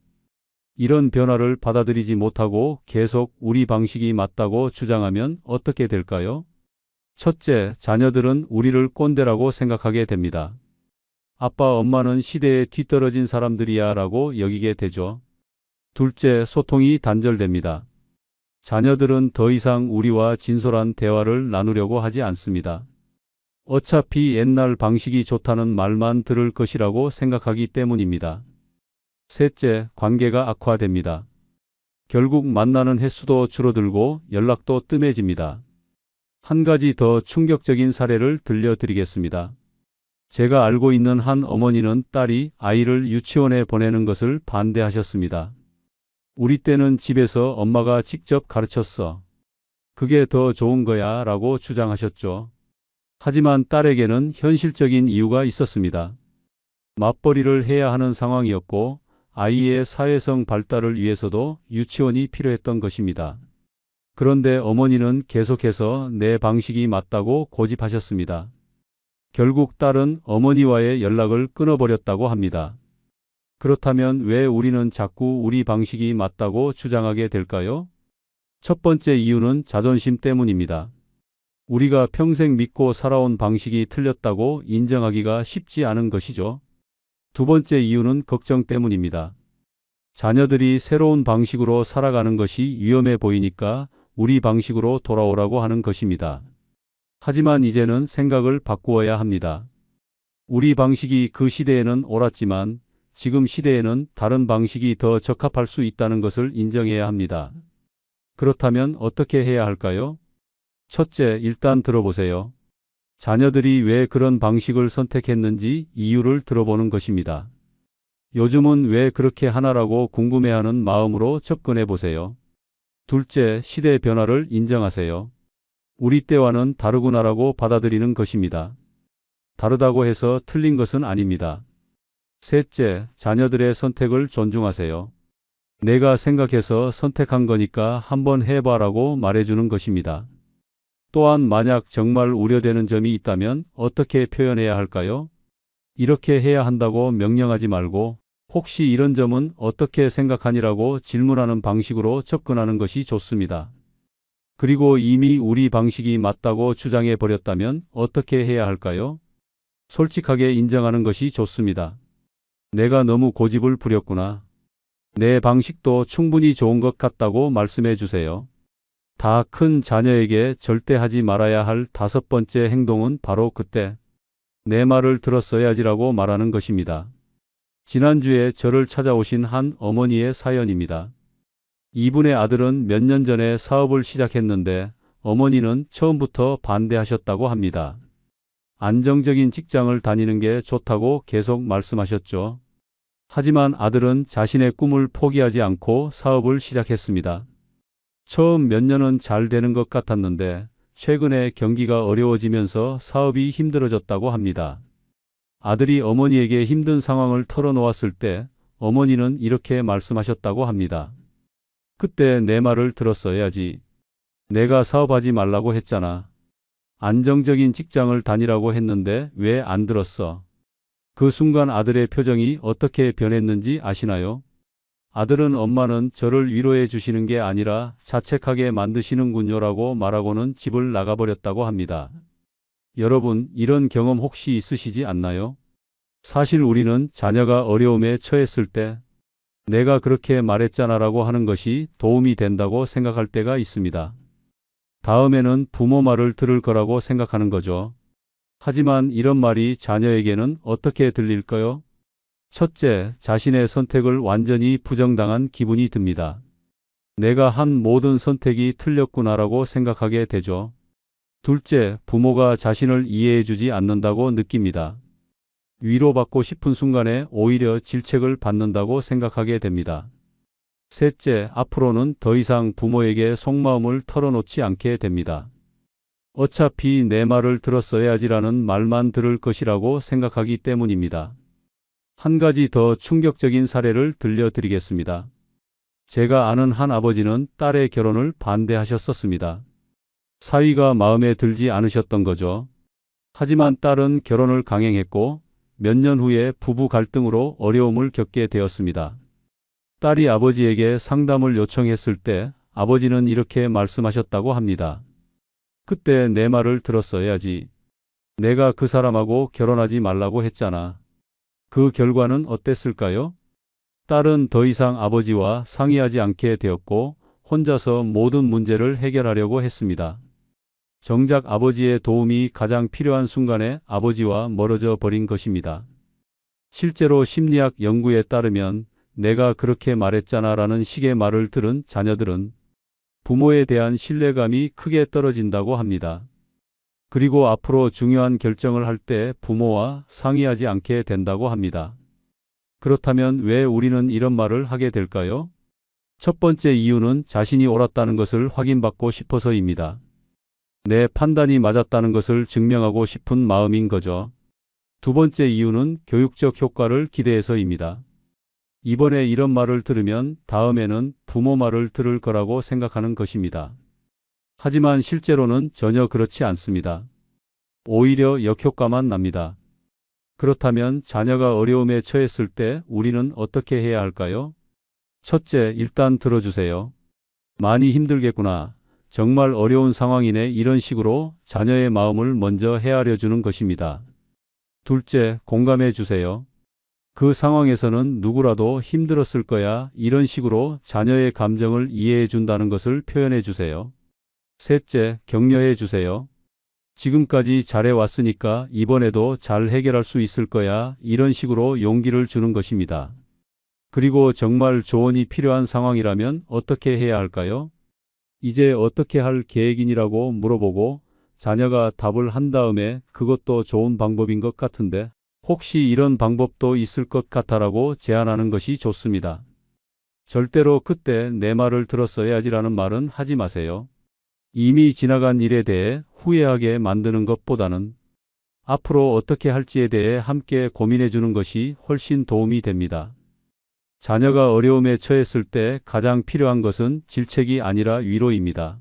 이런 변화를 받아들이지 못하고 계속 우리 방식이 맞다고 주장하면 어떻게 될까요? 첫째, 자녀들은 우리를 꼰대라고 생각하게 됩니다. 아빠, 엄마는 시대에 뒤떨어진 사람들이야 라고 여기게 되죠. 둘째, 소통이 단절됩니다. 자녀들은 더 이상 우리와 진솔한 대화를 나누려고 하지 않습니다. 어차피 옛날 방식이 좋다는 말만 들을 것이라고 생각하기 때문입니다. 셋째, 관계가 악화됩니다. 결국 만나는 횟수도 줄어들고 연락도 뜸해집니다. 한 가지 더 충격적인 사례를 들려드리겠습니다. 제가 알고 있는 한 어머니는 딸이 아이를 유치원에 보내는 것을 반대하셨습니다. 우리 때는 집에서 엄마가 직접 가르쳤어. 그게 더 좋은 거야 라고 주장하셨죠. 하지만 딸에게는 현실적인 이유가 있었습니다. 맞벌이를 해야 하는 상황이었고 아이의 사회성 발달을 위해서도 유치원이 필요했던 것입니다. 그런데 어머니는 계속해서 내 방식이 맞다고 고집하셨습니다. 결국 딸은 어머니와의 연락을 끊어버렸다고 합니다. 그렇다면 왜 우리는 자꾸 우리 방식이 맞다고 주장하게 될까요? 첫 번째 이유는 자존심 때문입니다. 우리가 평생 믿고 살아온 방식이 틀렸다고 인정하기가 쉽지 않은 것이죠. 두 번째 이유는 걱정 때문입니다. 자녀들이 새로운 방식으로 살아가는 것이 위험해 보이니까 우리 방식으로 돌아오라고 하는 것입니다. 하지만 이제는 생각을 바꾸어야 합니다. 우리 방식이 그 시대에는 옳았지만 지금 시대에는 다른 방식이 더 적합할 수 있다는 것을 인정해야 합니다. 그렇다면 어떻게 해야 할까요? 첫째, 일단 들어보세요. 자녀들이 왜 그런 방식을 선택했는지 이유를 들어보는 것입니다. 요즘은 왜 그렇게 하나라고 궁금해하는 마음으로 접근해 보세요. 둘째, 시대 변화를 인정하세요. 우리 때와는 다르구나라고 받아들이는 것입니다. 다르다고 해서 틀린 것은 아닙니다. 셋째, 자녀들의 선택을 존중하세요. 내가 생각해서 선택한 거니까 한번 해봐라고 말해주는 것입니다. 또한 만약 정말 우려되는 점이 있다면 어떻게 표현해야 할까요? 이렇게 해야 한다고 명령하지 말고 혹시 이런 점은 어떻게 생각하니라고 질문하는 방식으로 접근하는 것이 좋습니다. 그리고 이미 우리 방식이 맞다고 주장해 버렸다면 어떻게 해야 할까요? 솔직하게 인정하는 것이 좋습니다. 내가 너무 고집을 부렸구나. 내 방식도 충분히 좋은 것 같다고 말씀해 주세요. 다 큰 자녀에게 절대 하지 말아야 할 다섯 번째 행동은 바로 그때 내 말을 들었어야지라고 말하는 것입니다. 지난주에 저를 찾아오신 한 어머니의 사연입니다. 이분의 아들은 몇 년 전에 사업을 시작했는데 어머니는 처음부터 반대하셨다고 합니다. 안정적인 직장을 다니는 게 좋다고 계속 말씀하셨죠. 하지만 아들은 자신의 꿈을 포기하지 않고 사업을 시작했습니다. 처음 몇 년은 잘 되는 것 같았는데 최근에 경기가 어려워지면서 사업이 힘들어졌다고 합니다. 아들이 어머니에게 힘든 상황을 털어놓았을 때 어머니는 이렇게 말씀하셨다고 합니다. 그때 내 말을 들었어야지. 내가 사업하지 말라고 했잖아. 안정적인 직장을 다니라고 했는데 왜 안 들었어? 그 순간 아들의 표정이 어떻게 변했는지 아시나요? 아들은 엄마는 저를 위로해 주시는 게 아니라 자책하게 만드시는군요라고 말하고는 집을 나가버렸다고 합니다. 여러분, 이런 경험 혹시 있으시지 않나요? 사실 우리는 자녀가 어려움에 처했을 때 내가 그렇게 말했잖아라고 하는 것이 도움이 된다고 생각할 때가 있습니다. 다음에는 부모 말을 들을 거라고 생각하는 거죠. 하지만 이런 말이 자녀에게는 어떻게 들릴까요? 첫째, 자신의 선택을 완전히 부정당한 기분이 듭니다. 내가 한 모든 선택이 틀렸구나라고 생각하게 되죠. 둘째, 부모가 자신을 이해해주지 않는다고 느낍니다. 위로받고 싶은 순간에 오히려 질책을 받는다고 생각하게 됩니다. 셋째, 앞으로는 더 이상 부모에게 속마음을 털어놓지 않게 됩니다. 어차피 내 말을 들었어야지라는 말만 들을 것이라고 생각하기 때문입니다. 한 가지 더 충격적인 사례를 들려드리겠습니다. 제가 아는 한 아버지는 딸의 결혼을 반대하셨었습니다. 사위가 마음에 들지 않으셨던 거죠. 하지만 딸은 결혼을 강행했고 몇 년 후에 부부 갈등으로 어려움을 겪게 되었습니다. 딸이 아버지에게 상담을 요청했을 때 아버지는 이렇게 말씀하셨다고 합니다. 그때 내 말을 들었어야지. 내가 그 사람하고 결혼하지 말라고 했잖아. 그 결과는 어땠을까요? 딸은 더 이상 아버지와 상의하지 않게 되었고 혼자서 모든 문제를 해결하려고 했습니다. 정작 아버지의 도움이 가장 필요한 순간에 아버지와 멀어져 버린 것입니다. 실제로 심리학 연구에 따르면 내가 그렇게 말했잖아 라는 식의 말을 들은 자녀들은 부모에 대한 신뢰감이 크게 떨어진다고 합니다. 그리고 앞으로 중요한 결정을 할 때 부모와 상의하지 않게 된다고 합니다. 그렇다면 왜 우리는 이런 말을 하게 될까요? 첫 번째 이유는 자신이 옳았다는 것을 확인받고 싶어서입니다. 내 판단이 맞았다는 것을 증명하고 싶은 마음인 거죠. 두 번째 이유는 교육적 효과를 기대해서입니다. 이번에 이런 말을 들으면 다음에는 부모 말을 들을 거라고 생각하는 것입니다. 하지만 실제로는 전혀 그렇지 않습니다. 오히려 역효과만 납니다. 그렇다면 자녀가 어려움에 처했을 때 우리는 어떻게 해야 할까요? 첫째, 일단 들어주세요. 많이 힘들겠구나. 정말 어려운 상황이네. 이런 식으로 자녀의 마음을 먼저 헤아려 주는 것입니다. 둘째, 공감해 주세요. 그 상황에서는 누구라도 힘들었을 거야. 이런 식으로 자녀의 감정을 이해해 준다는 것을 표현해 주세요. 셋째, 격려해 주세요. 지금까지 잘해왔으니까 이번에도 잘 해결할 수 있을 거야. 이런 식으로 용기를 주는 것입니다. 그리고 정말 조언이 필요한 상황이라면 어떻게 해야 할까요? 이제 어떻게 할 계획이니라고 물어보고 자녀가 답을 한 다음에 그것도 좋은 방법인 것 같은데 혹시 이런 방법도 있을 것 같아라고 제안하는 것이 좋습니다. 절대로 그때 내 말을 들었어야지라는 말은 하지 마세요. 이미 지나간 일에 대해 후회하게 만드는 것보다는 앞으로 어떻게 할지에 대해 함께 고민해 주는 것이 훨씬 도움이 됩니다. 자녀가 어려움에 처했을 때 가장 필요한 것은 질책이 아니라 위로입니다.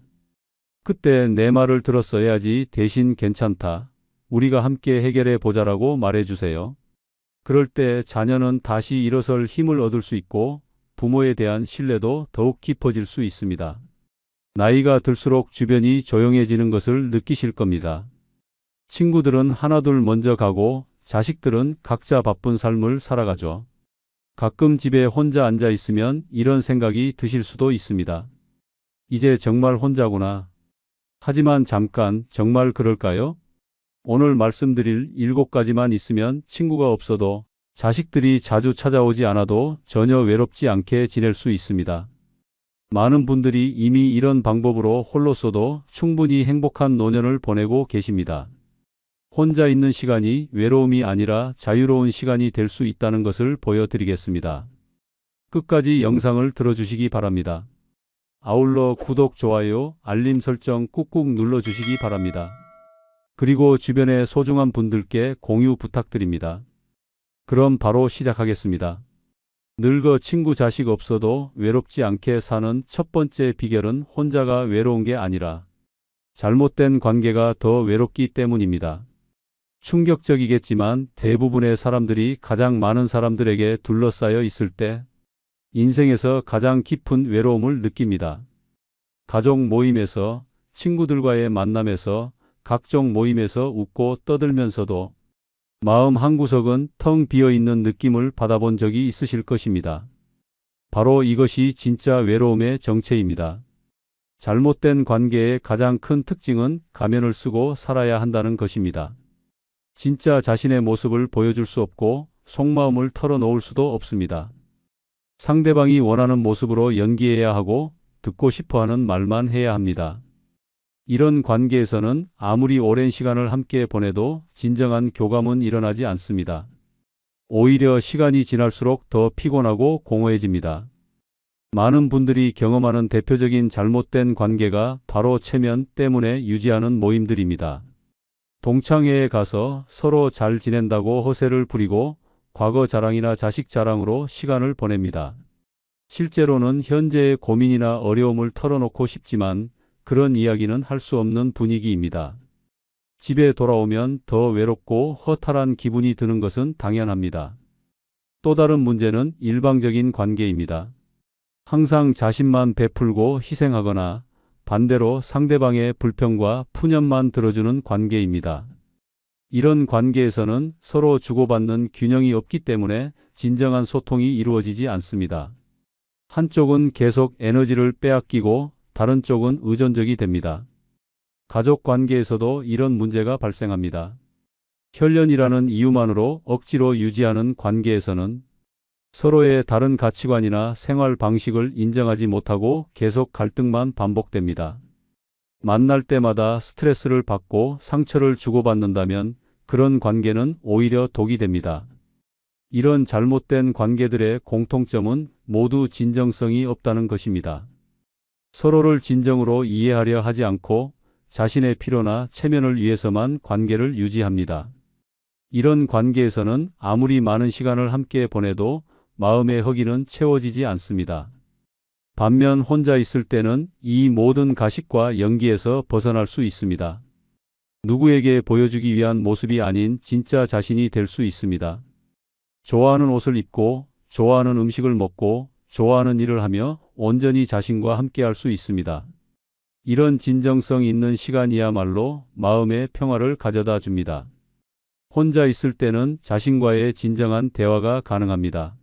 그때 내 말을 들었어야지 대신 괜찮다. 우리가 함께 해결해 보자라고 말해 주세요. 그럴 때 자녀는 다시 일어설 힘을 얻을 수 있고 부모에 대한 신뢰도 더욱 깊어질 수 있습니다. 나이가 들수록 주변이 조용해지는 것을 느끼실 겁니다. 친구들은 하나둘 먼저 가고 자식들은 각자 바쁜 삶을 살아가죠. 가끔 집에 혼자 앉아 있으면 이런 생각이 드실 수도 있습니다. 이제 정말 혼자구나. 하지만 잠깐, 정말 그럴까요? 오늘 말씀드릴 7가지만 있으면 친구가 없어도 자식들이 자주 찾아오지 않아도 전혀 외롭지 않게 지낼 수 있습니다. 많은 분들이 이미 이런 방법으로 홀로서도 충분히 행복한 노년을 보내고 계십니다. 혼자 있는 시간이 외로움이 아니라 자유로운 시간이 될 수 있다는 것을 보여드리겠습니다. 끝까지 영상을 들어주시기 바랍니다. 아울러 구독, 좋아요, 알림 설정 꾹꾹 눌러주시기 바랍니다. 그리고 주변의 소중한 분들께 공유 부탁드립니다. 그럼 바로 시작하겠습니다. 늙어 친구 자식 없어도 외롭지 않게 사는 첫 번째 비결은 혼자가 외로운 게 아니라 잘못된 관계가 더 외롭기 때문입니다. 충격적이겠지만 대부분의 사람들이 가장 많은 사람들에게 둘러싸여 있을 때 인생에서 가장 깊은 외로움을 느낍니다. 가족 모임에서, 친구들과의 만남에서, 각종 모임에서 웃고 떠들면서도 마음 한구석은 텅 비어있는 느낌을 받아본 적이 있으실 것입니다. 바로 이것이 진짜 외로움의 정체입니다. 잘못된 관계의 가장 큰 특징은 가면을 쓰고 살아야 한다는 것입니다. 진짜 자신의 모습을 보여줄 수 없고 속마음을 털어놓을 수도 없습니다. 상대방이 원하는 모습으로 연기해야 하고 듣고 싶어하는 말만 해야 합니다. 이런 관계에서는 아무리 오랜 시간을 함께 보내도 진정한 교감은 일어나지 않습니다. 오히려 시간이 지날수록 더 피곤하고 공허해집니다. 많은 분들이 경험하는 대표적인 잘못된 관계가 바로 체면 때문에 유지하는 모임들입니다. 동창회에 가서 서로 잘 지낸다고 허세를 부리고 과거 자랑이나 자식 자랑으로 시간을 보냅니다. 실제로는 현재의 고민이나 어려움을 털어놓고 싶지만 그런 이야기는 할 수 없는 분위기입니다. 집에 돌아오면 더 외롭고 허탈한 기분이 드는 것은 당연합니다. 또 다른 문제는 일방적인 관계입니다. 항상 자신만 베풀고 희생하거나 반대로 상대방의 불평과 푸념만 들어주는 관계입니다. 이런 관계에서는 서로 주고받는 균형이 없기 때문에 진정한 소통이 이루어지지 않습니다. 한쪽은 계속 에너지를 빼앗기고 다른 쪽은 의존적이 됩니다. 가족 관계에서도 이런 문제가 발생합니다. 혈연이라는 이유만으로 억지로 유지하는 관계에서는 서로의 다른 가치관이나 생활 방식을 인정하지 못하고 계속 갈등만 반복됩니다. 만날 때마다 스트레스를 받고 상처를 주고받는다면 그런 관계는 오히려 독이 됩니다. 이런 잘못된 관계들의 공통점은 모두 진정성이 없다는 것입니다. 서로를 진정으로 이해하려 하지 않고 자신의 필요나 체면을 위해서만 관계를 유지합니다. 이런 관계에서는 아무리 많은 시간을 함께 보내도 마음의 허기는 채워지지 않습니다. 반면 혼자 있을 때는 이 모든 가식과 연기에서 벗어날 수 있습니다. 누구에게 보여주기 위한 모습이 아닌 진짜 자신이 될 수 있습니다. 좋아하는 옷을 입고, 좋아하는 음식을 먹고, 좋아하는 일을 하며 온전히 자신과 함께할 수 있습니다. 이런 진정성 있는 시간이야말로 마음의 평화를 가져다 줍니다. 혼자 있을 때는 자신과의 진정한 대화가 가능합니다.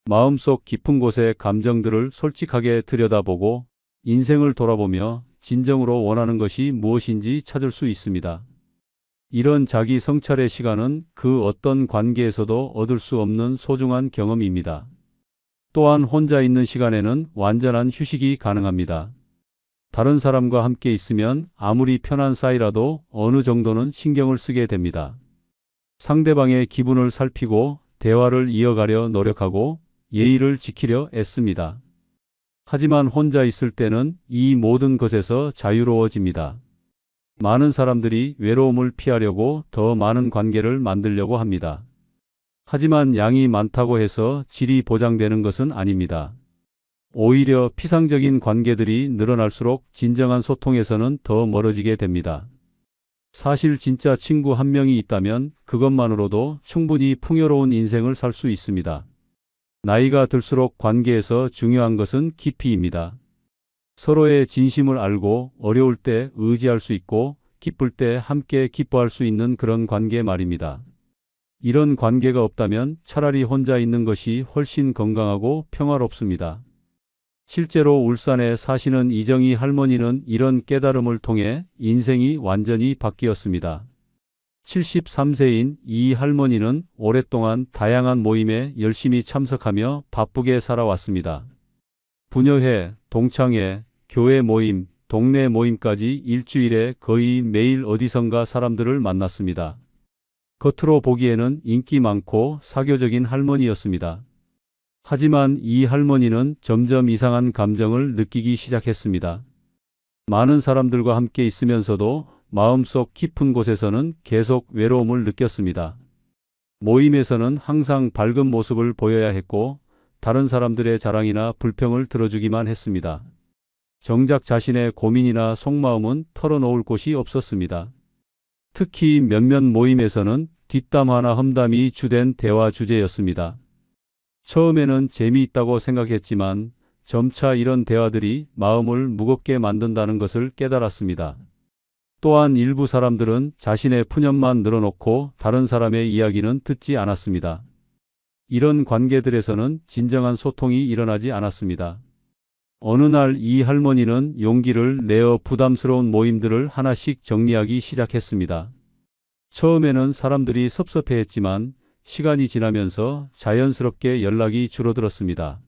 마음속 깊은 곳의 감정들을 솔직하게 들여다보고 인생을 돌아보며 진정으로 원하는 것이 무엇인지 찾을 수 있습니다. 이런 자기 성찰의 시간은 그 어떤 관계에서도 얻을 수 없는 소중한 경험입니다. 또한 혼자 있는 시간에는 완전한 휴식이 가능합니다. 다른 사람과 함께 있으면 아무리 편한 사이라도 어느 정도는 신경을 쓰게 됩니다. 상대방의 기분을 살피고 대화를 이어가려 노력하고 예의를 지키려 애씁니다. 하지만 혼자 있을 때는 이 모든 것에서 자유로워집니다. 많은 사람들이 외로움을 피하려고 더 많은 관계를 만들려고 합니다. 하지만 양이 많다고 해서 질이 보장되는 것은 아닙니다. 오히려 피상적인 관계들이 늘어날수록 진정한 소통에서는 더 멀어지게 됩니다. 사실 진짜 친구 한 명이 있다면 그것만으로도 충분히 풍요로운 인생을 살 수 있습니다. 나이가 들수록 관계에서 중요한 것은 깊이입니다. 서로의 진심을 알고 어려울 때 의지할 수 있고 기쁠 때 함께 기뻐할 수 있는 그런 관계 말입니다. 이런 관계가 없다면 차라리 혼자 있는 것이 훨씬 건강하고 평화롭습니다. 실제로 울산에 사시는 이정희 할머니는 이런 깨달음을 통해 인생이 완전히 바뀌었습니다. 73세인 이 할머니는 오랫동안 다양한 모임에 열심히 참석하며 바쁘게 살아왔습니다. 부녀회, 동창회, 교회 모임, 동네 모임까지 일주일에 거의 매일 어디선가 사람들을 만났습니다. 겉으로 보기에는 인기 많고 사교적인 할머니였습니다. 하지만 이 할머니는 점점 이상한 감정을 느끼기 시작했습니다. 많은 사람들과 함께 있으면서도 마음속 깊은 곳에서는 계속 외로움을 느꼈습니다. 모임에서는 항상 밝은 모습을 보여야 했고 다른 사람들의 자랑이나 불평을 들어주기만 했습니다. 정작 자신의 고민이나 속마음은 털어놓을 곳이 없었습니다. 특히 몇몇 모임에서는 뒷담 화나 험담이 주된 대화 주제였습니다. 처음에는 재미있다고 생각했지만 점차 이런 대화들이 마음을 무겁게 만든다는 것을 깨달았습니다. 또한 일부 사람들은 자신의 푸념만 늘어놓고 다른 사람의 이야기는 듣지 않았습니다. 이런 관계들에서는 진정한 소통이 일어나지 않았습니다. 어느 날 이 할머니는 용기를 내어 부담스러운 모임들을 하나씩 정리하기 시작했습니다. 처음에는 사람들이 섭섭해했지만 시간이 지나면서 자연스럽게 연락이 줄어들었습니다.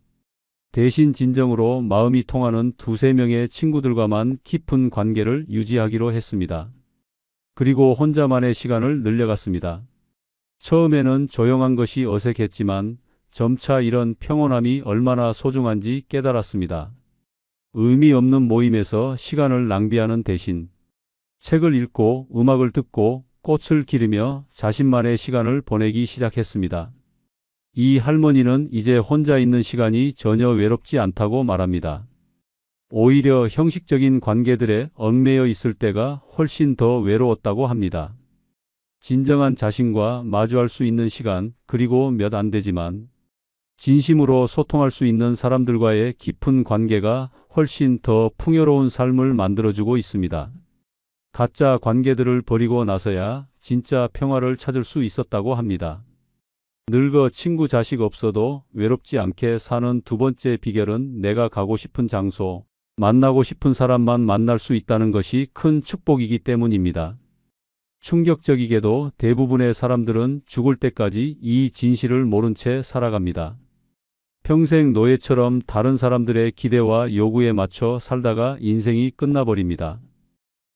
대신 진정으로 마음이 통하는 두세 명의 친구들과만 깊은 관계를 유지하기로 했습니다. 그리고 혼자만의 시간을 늘려갔습니다. 처음에는 조용한 것이 어색했지만 점차 이런 평온함이 얼마나 소중한지 깨달았습니다. 의미 없는 모임에서 시간을 낭비하는 대신 책을 읽고 음악을 듣고 꽃을 기르며 자신만의 시간을 보내기 시작했습니다. 이 할머니는 이제 혼자 있는 시간이 전혀 외롭지 않다고 말합니다. 오히려 형식적인 관계들에 얽매여 있을 때가 훨씬 더 외로웠다고 합니다. 진정한 자신과 마주할 수 있는 시간, 그리고 몇 안 되지만 진심으로 소통할 수 있는 사람들과의 깊은 관계가 훨씬 더 풍요로운 삶을 만들어주고 있습니다. 가짜 관계들을 버리고 나서야 진짜 평화를 찾을 수 있었다고 합니다. 늙어 친구 자식 없어도 외롭지 않게 사는 두 번째 비결은 내가 가고 싶은 장소, 만나고 싶은 사람만 만날 수 있다는 것이 큰 축복이기 때문입니다. 충격적이게도 대부분의 사람들은 죽을 때까지 이 진실을 모른 채 살아갑니다. 평생 노예처럼 다른 사람들의 기대와 요구에 맞춰 살다가 인생이 끝나버립니다.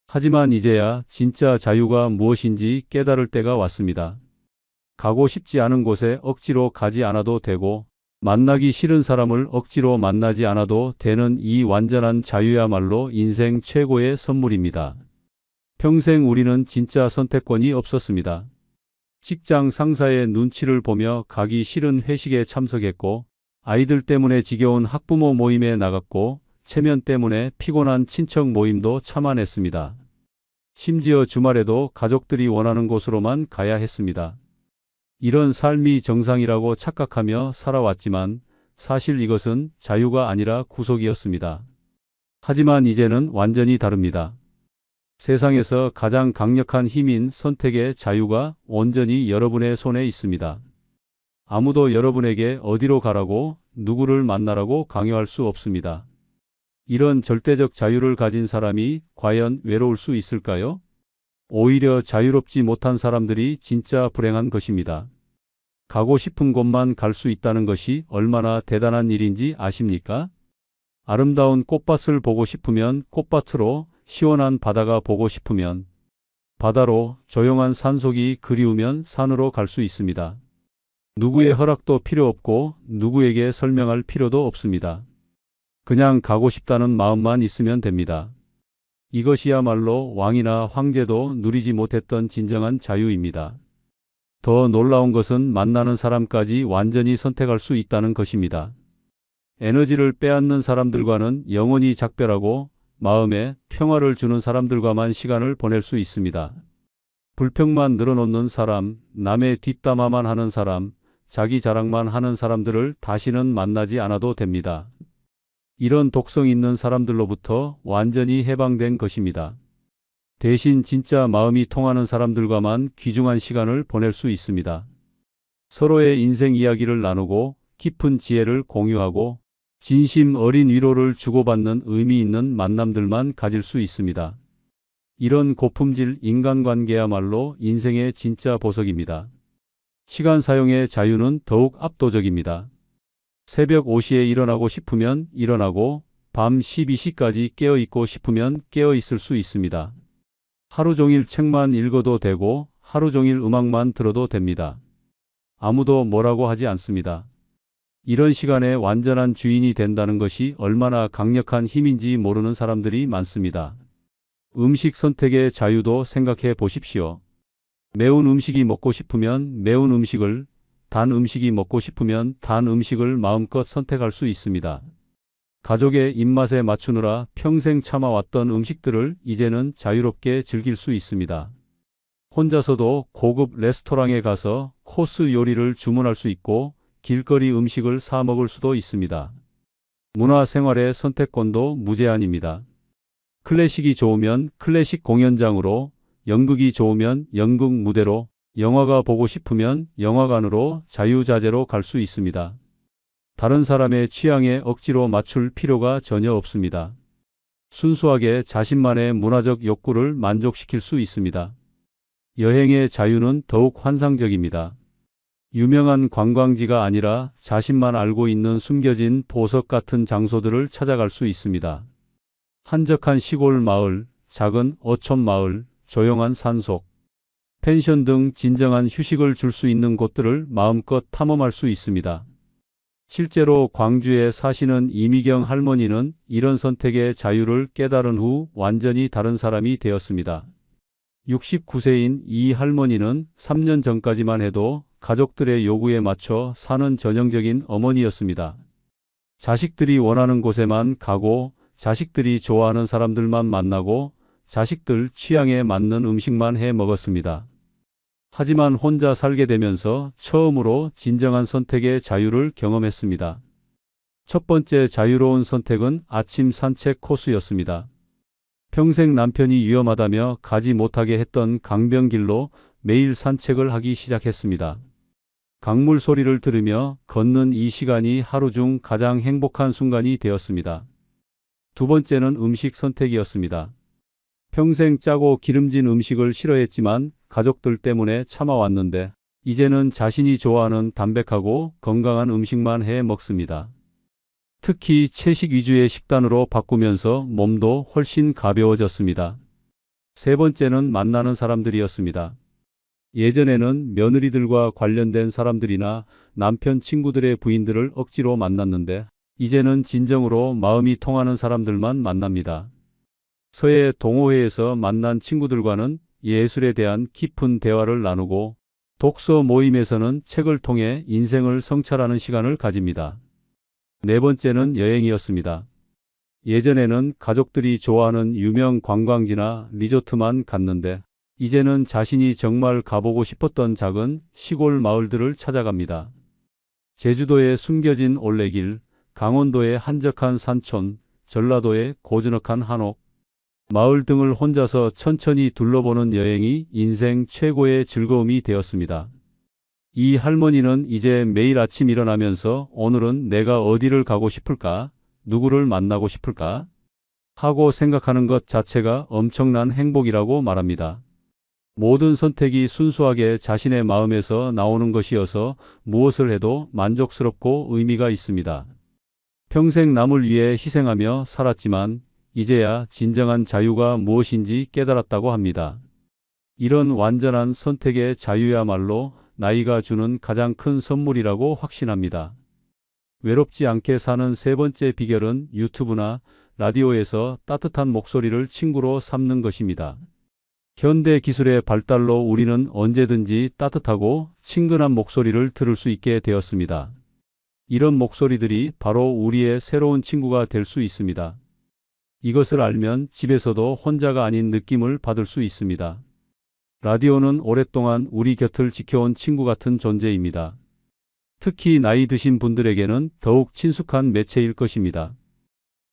하지만 이제야 진짜 자유가 무엇인지 깨달을 때가 왔습니다. 가고 싶지 않은 곳에 억지로 가지 않아도 되고, 만나기 싫은 사람을 억지로 만나지 않아도 되는 이 완전한 자유야말로 인생 최고의 선물입니다. 평생 우리는 진짜 선택권이 없었습니다. 직장 상사의 눈치를 보며 가기 싫은 회식에 참석했고, 아이들 때문에 지겨운 학부모 모임에 나갔고, 체면 때문에 피곤한 친척 모임도 참아냈습니다. 심지어 주말에도 가족들이 원하는 곳으로만 가야 했습니다. 이런 삶이 정상이라고 착각하며 살아왔지만 사실 이것은 자유가 아니라 구속이었습니다. 하지만 이제는 완전히 다릅니다. 세상에서 가장 강력한 힘인 선택의 자유가 온전히 여러분의 손에 있습니다. 아무도 여러분에게 어디로 가라고, 누구를 만나라고 강요할 수 없습니다. 이런 절대적 자유를 가진 사람이 과연 외로울 수 있을까요? 오히려 자유롭지 못한 사람들이 진짜 불행한 것입니다. 가고 싶은 곳만 갈 수 있다는 것이 얼마나 대단한 일인지 아십니까? 아름다운 꽃밭을 보고 싶으면 꽃밭으로, 시원한 바다가 보고 싶으면 바다로, 조용한 산속이 그리우면 산으로 갈 수 있습니다. 누구의 허락도 필요 없고 누구에게 설명할 필요도 없습니다. 그냥 가고 싶다는 마음만 있으면 됩니다. 이것이야말로 왕이나 황제도 누리지 못했던 진정한 자유입니다. 더 놀라운 것은 만나는 사람까지 완전히 선택할 수 있다는 것입니다. 에너지를 빼앗는 사람들과는 영원히 작별하고 마음에 평화를 주는 사람들과만 시간을 보낼 수 있습니다. 불평만 늘어놓는 사람, 남의 뒷담화만 하는 사람, 자기 자랑만 하는 사람들을 다시는 만나지 않아도 됩니다. 이런 독성 있는 사람들로부터 완전히 해방된 것입니다. 대신 진짜 마음이 통하는 사람들과만 귀중한 시간을 보낼 수 있습니다. 서로의 인생 이야기를 나누고 깊은 지혜를 공유하고 진심 어린 위로를 주고받는 의미 있는 만남들만 가질 수 있습니다. 이런 고품질 인간관계야말로 인생의 진짜 보석입니다. 시간 사용의 자유는 더욱 압도적입니다. 새벽 5시에 일어나고 싶으면 일어나고 밤 12시까지 깨어있고 싶으면 깨어있을 수 있습니다. 하루 종일 책만 읽어도 되고 하루 종일 음악만 들어도 됩니다. 아무도 뭐라고 하지 않습니다. 이런 시간의 완전한 주인이 된다는 것이 얼마나 강력한 힘인지 모르는 사람들이 많습니다. 음식 선택의 자유도 생각해 보십시오. 매운 음식이 먹고 싶으면 매운 음식을, 단 음식이 먹고 싶으면 단 음식을 마음껏 선택할 수 있습니다. 가족의 입맛에 맞추느라 평생 참아왔던 음식들을 이제는 자유롭게 즐길 수 있습니다. 혼자서도 고급 레스토랑에 가서 코스 요리를 주문할 수 있고 길거리 음식을 사 먹을 수도 있습니다. 문화생활의 선택권도 무제한입니다. 클래식이 좋으면 클래식 공연장으로, 연극이 좋으면 연극 무대로, 영화가 보고 싶으면 영화관으로 자유자재로 갈 수 있습니다. 다른 사람의 취향에 억지로 맞출 필요가 전혀 없습니다. 순수하게 자신만의 문화적 욕구를 만족시킬 수 있습니다. 여행의 자유는 더욱 환상적입니다. 유명한 관광지가 아니라 자신만 알고 있는 숨겨진 보석 같은 장소들을 찾아갈 수 있습니다. 한적한 시골 마을, 작은 어촌 마을, 조용한 산속, 펜션 등 진정한 휴식을 줄 수 있는 곳들을 마음껏 탐험할 수 있습니다. 실제로 광주에 사시는 이미경 할머니는 이런 선택의 자유를 깨달은 후 완전히 다른 사람이 되었습니다. 69세인 이 할머니는 3년 전까지만 해도 가족들의 요구에 맞춰 사는 전형적인 어머니였습니다. 자식들이 원하는 곳에만 가고 자식들이 좋아하는 사람들만 만나고 자식들 취향에 맞는 음식만 해 먹었습니다. 하지만 혼자 살게 되면서 처음으로 진정한 선택의 자유를 경험했습니다. 첫 번째 자유로운 선택은 아침 산책 코스였습니다. 평생 남편이 위험하다며 가지 못하게 했던 강변길로 매일 산책을 하기 시작했습니다. 강물 소리를 들으며 걷는 이 시간이 하루 중 가장 행복한 순간이 되었습니다. 두 번째는 음식 선택이었습니다. 평생 짜고 기름진 음식을 싫어했지만 가족들 때문에 참아왔는데 이제는 자신이 좋아하는 담백하고 건강한 음식만 해 먹습니다. 특히 채식 위주의 식단으로 바꾸면서 몸도 훨씬 가벼워졌습니다. 세 번째는 만나는 사람들이었습니다. 예전에는 며느리들과 관련된 사람들이나 남편 친구들의 부인들을 억지로 만났는데 이제는 진정으로 마음이 통하는 사람들만 만납니다. 서해 동호회에서 만난 친구들과는 예술에 대한 깊은 대화를 나누고 독서 모임에서는 책을 통해 인생을 성찰하는 시간을 가집니다. 네 번째는 여행이었습니다. 예전에는 가족들이 좋아하는 유명 관광지나 리조트만 갔는데 이제는 자신이 정말 가보고 싶었던 작은 시골 마을들을 찾아갑니다. 제주도의 숨겨진 올레길, 강원도의 한적한 산촌, 전라도의 고즈넉한 한옥, 마을 등을 혼자서 천천히 둘러보는 여행이 인생 최고의 즐거움이 되었습니다. 이 할머니는 이제 매일 아침 일어나면서 오늘은 내가 어디를 가고 싶을까? 누구를 만나고 싶을까? 하고 생각하는 것 자체가 엄청난 행복이라고 말합니다. 모든 선택이 순수하게 자신의 마음에서 나오는 것이어서 무엇을 해도 만족스럽고 의미가 있습니다. 평생 남을 위해 희생하며 살았지만 이제야 진정한 자유가 무엇인지 깨달았다고 합니다. 이런 완전한 선택의 자유야말로 나이가 주는 가장 큰 선물이라고 확신합니다. 외롭지 않게 사는 세 번째 비결은 유튜브나 라디오에서 따뜻한 목소리를 친구로 삼는 것입니다. 현대 기술의 발달로 우리는 언제든지 따뜻하고 친근한 목소리를 들을 수 있게 되었습니다. 이런 목소리들이 바로 우리의 새로운 친구가 될 수 있습니다. 이것을 알면 집에서도 혼자가 아닌 느낌을 받을 수 있습니다. 라디오는 오랫동안 우리 곁을 지켜온 친구 같은 존재입니다. 특히 나이 드신 분들에게는 더욱 친숙한 매체일 것입니다.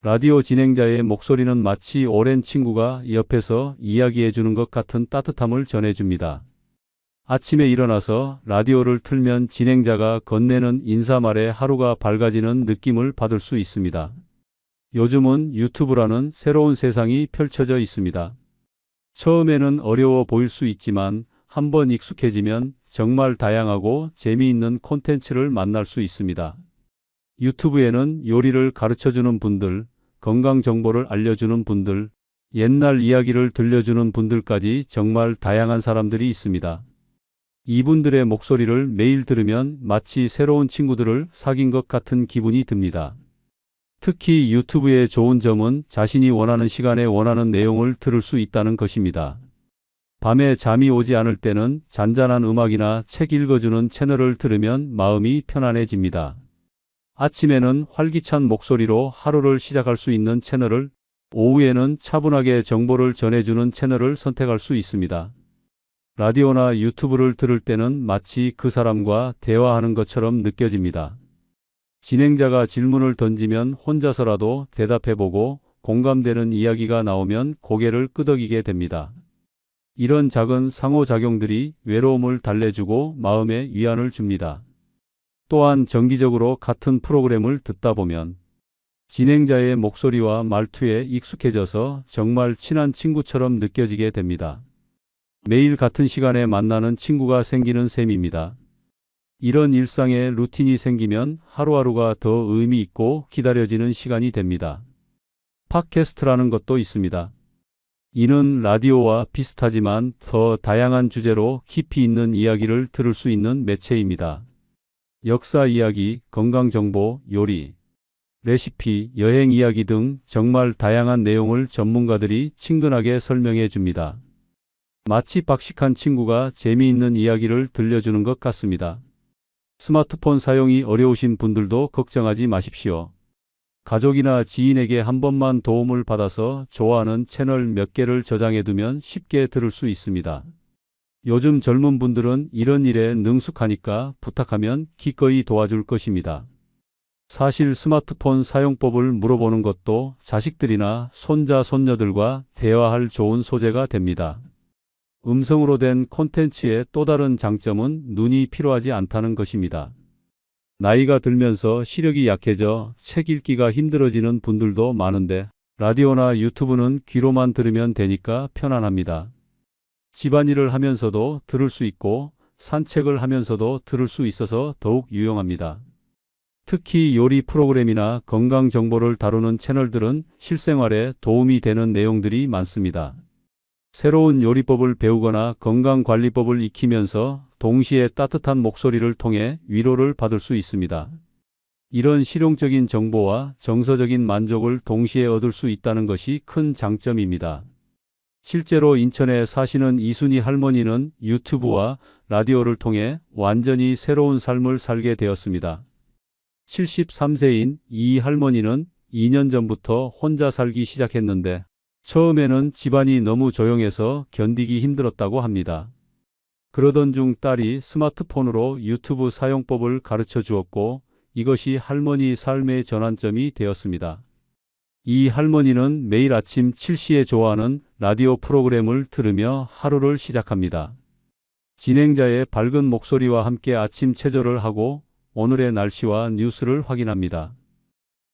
라디오 진행자의 목소리는 마치 오랜 친구가 옆에서 이야기해 주는 것 같은 따뜻함을 전해줍니다. 아침에 일어나서 라디오를 틀면 진행자가 건네는 인사말에 하루가 밝아지는 느낌을 받을 수 있습니다. 요즘은 유튜브라는 새로운 세상이 펼쳐져 있습니다. 처음에는 어려워 보일 수 있지만 한번 익숙해지면 정말 다양하고 재미있는 콘텐츠를 만날 수 있습니다. 유튜브에는 요리를 가르쳐주는 분들, 건강 정보를 알려주는 분들, 옛날 이야기를 들려주는 분들까지 정말 다양한 사람들이 있습니다. 이분들의 목소리를 매일 들으면 마치 새로운 친구들을 사귄 것 같은 기분이 듭니다. 특히 유튜브의 좋은 점은 자신이 원하는 시간에 원하는 내용을 들을 수 있다는 것입니다. 밤에 잠이 오지 않을 때는 잔잔한 음악이나 책 읽어주는 채널을 들으면 마음이 편안해집니다. 아침에는 활기찬 목소리로 하루를 시작할 수 있는 채널을, 오후에는 차분하게 정보를 전해주는 채널을 선택할 수 있습니다. 라디오나 유튜브를 들을 때는 마치 그 사람과 대화하는 것처럼 느껴집니다. 진행자가 질문을 던지면 혼자서라도 대답해보고 공감되는 이야기가 나오면 고개를 끄덕이게 됩니다. 이런 작은 상호작용들이 외로움을 달래주고 마음에 위안을 줍니다. 또한 정기적으로 같은 프로그램을 듣다 보면 진행자의 목소리와 말투에 익숙해져서 정말 친한 친구처럼 느껴지게 됩니다. 매일 같은 시간에 만나는 친구가 생기는 셈입니다. 이런 일상의 루틴이 생기면 하루하루가 더 의미 있고 기다려지는 시간이 됩니다. 팟캐스트라는 것도 있습니다. 이는 라디오와 비슷하지만 더 다양한 주제로 깊이 있는 이야기를 들을 수 있는 매체입니다. 역사 이야기, 건강 정보, 요리, 레시피, 여행 이야기 등 정말 다양한 내용을 전문가들이 친근하게 설명해 줍니다. 마치 박식한 친구가 재미있는 이야기를 들려주는 것 같습니다. 스마트폰 사용이 어려우신 분들도 걱정하지 마십시오. 가족이나 지인에게 한 번만 도움을 받아서 좋아하는 채널 몇 개를 저장해 두면 쉽게 들을 수 있습니다. 요즘 젊은 분들은 이런 일에 능숙하니까 부탁하면 기꺼이 도와줄 것입니다. 사실 스마트폰 사용법을 물어보는 것도 자식들이나 손자, 손녀들과 대화할 좋은 소재가 됩니다. 음성으로 된 콘텐츠의 또 다른 장점은 눈이 필요하지 않다는 것입니다. 나이가 들면서 시력이 약해져 책 읽기가 힘들어지는 분들도 많은데 라디오나 유튜브는 귀로만 들으면 되니까 편안합니다. 집안일을 하면서도 들을 수 있고 산책을 하면서도 들을 수 있어서 더욱 유용합니다. 특히 요리 프로그램이나 건강 정보를 다루는 채널들은 실생활에 도움이 되는 내용들이 많습니다. 새로운 요리법을 배우거나 건강관리법을 익히면서 동시에 따뜻한 목소리를 통해 위로를 받을 수 있습니다. 이런 실용적인 정보와 정서적인 만족을 동시에 얻을 수 있다는 것이 큰 장점입니다. 실제로 인천에 사시는 이순희 할머니는 유튜브와 라디오를 통해 완전히 새로운 삶을 살게 되었습니다. 73세인 이 할머니는 2년 전부터 혼자 살기 시작했는데 처음에는 집안이 너무 조용해서 견디기 힘들었다고 합니다. 그러던 중 딸이 스마트폰으로 유튜브 사용법을 가르쳐 주었고 이것이 할머니 삶의 전환점이 되었습니다. 이 할머니는 매일 아침 7시에 좋아하는 라디오 프로그램을 들으며 하루를 시작합니다. 진행자의 밝은 목소리와 함께 아침 체조를 하고 오늘의 날씨와 뉴스를 확인합니다.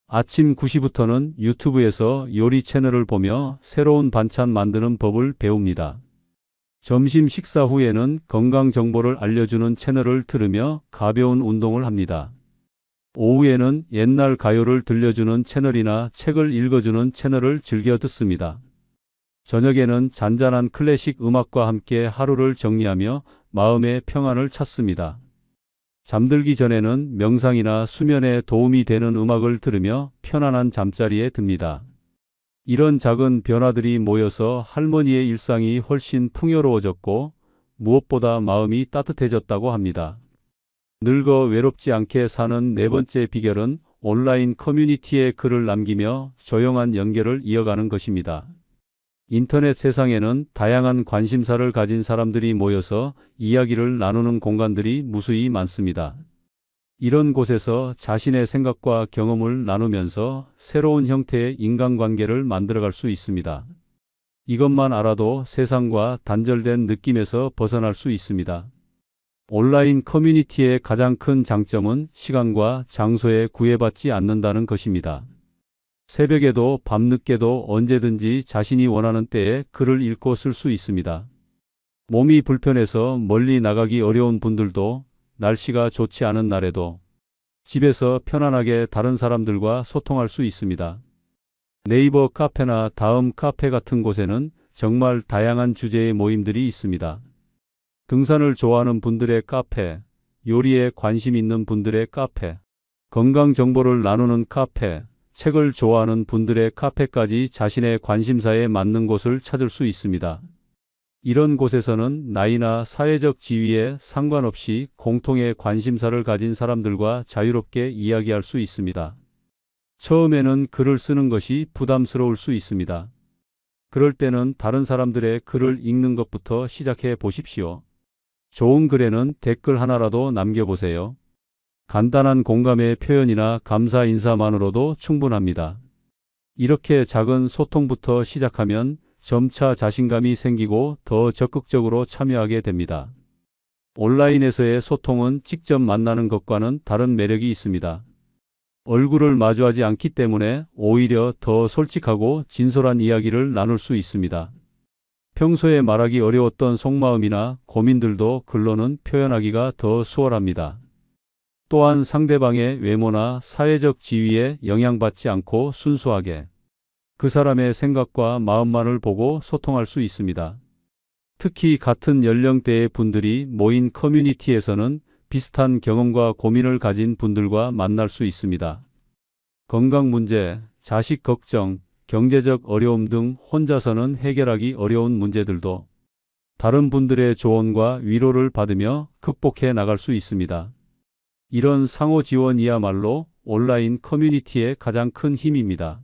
아침 9시부터는 유튜브에서 요리 채널을 보며 새로운 반찬 만드는 법을 배웁니다. 점심 식사 후에는 건강 정보를 알려주는 채널을 들으며 가벼운 운동을 합니다. 오후에는 옛날 가요를 들려주는 채널이나 책을 읽어주는 채널을 즐겨 듣습니다. 저녁에는 잔잔한 클래식 음악과 함께 하루를 정리하며 마음의 평안을 찾습니다. 잠들기 전에는 명상이나 수면에 도움이 되는 음악을 들으며 편안한 잠자리에 듭니다. 이런 작은 변화들이 모여서 할머니의 일상이 훨씬 풍요로워졌고 무엇보다 마음이 따뜻해졌다고 합니다. 늙어 외롭지 않게 사는 네 번째 비결은 온라인 커뮤니티에 글을 남기며 조용한 연결을 이어가는 것입니다. 인터넷 세상에는 다양한 관심사를 가진 사람들이 모여서 이야기를 나누는 공간들이 무수히 많습니다. 이런 곳에서 자신의 생각과 경험을 나누면서 새로운 형태의 인간관계를 만들어갈 수 있습니다. 이것만 알아도 세상과 단절된 느낌에서 벗어날 수 있습니다. 온라인 커뮤니티의 가장 큰 장점은 시간과 장소에 구애받지 않는다는 것입니다. 새벽에도 밤늦게도 언제든지 자신이 원하는 때에 글을 읽고 쓸 수 있습니다. 몸이 불편해서 멀리 나가기 어려운 분들도 날씨가 좋지 않은 날에도 집에서 편안하게 다른 사람들과 소통할 수 있습니다. 네이버 카페나 다음 카페 같은 곳에는 정말 다양한 주제의 모임들이 있습니다. 등산을 좋아하는 분들의 카페, 요리에 관심 있는 분들의 카페, 건강 정보를 나누는 카페, 책을 좋아하는 분들의 카페까지 자신의 관심사에 맞는 곳을 찾을 수 있습니다. 이런 곳에서는 나이나 사회적 지위에 상관없이 공통의 관심사를 가진 사람들과 자유롭게 이야기할 수 있습니다. 처음에는 글을 쓰는 것이 부담스러울 수 있습니다. 그럴 때는 다른 사람들의 글을 읽는 것부터 시작해 보십시오. 좋은 글에는 댓글 하나라도 남겨보세요. 간단한 공감의 표현이나 감사 인사만으로도 충분합니다. 이렇게 작은 소통부터 시작하면 점차 자신감이 생기고 더 적극적으로 참여하게 됩니다. 온라인에서의 소통은 직접 만나는 것과는 다른 매력이 있습니다. 얼굴을 마주하지 않기 때문에 오히려 더 솔직하고 진솔한 이야기를 나눌 수 있습니다. 평소에 말하기 어려웠던 속마음이나 고민들도 글로는 표현하기가 더 수월합니다. 또한 상대방의 외모나 사회적 지위에 영향받지 않고 순수하게 그 사람의 생각과 마음만을 보고 소통할 수 있습니다. 특히 같은 연령대의 분들이 모인 커뮤니티에서는 비슷한 경험과 고민을 가진 분들과 만날 수 있습니다. 건강 문제, 자식 걱정, 경제적 어려움 등 혼자서는 해결하기 어려운 문제들도 다른 분들의 조언과 위로를 받으며 극복해 나갈 수 있습니다. 이런 상호 지원이야말로 온라인 커뮤니티의 가장 큰 힘입니다.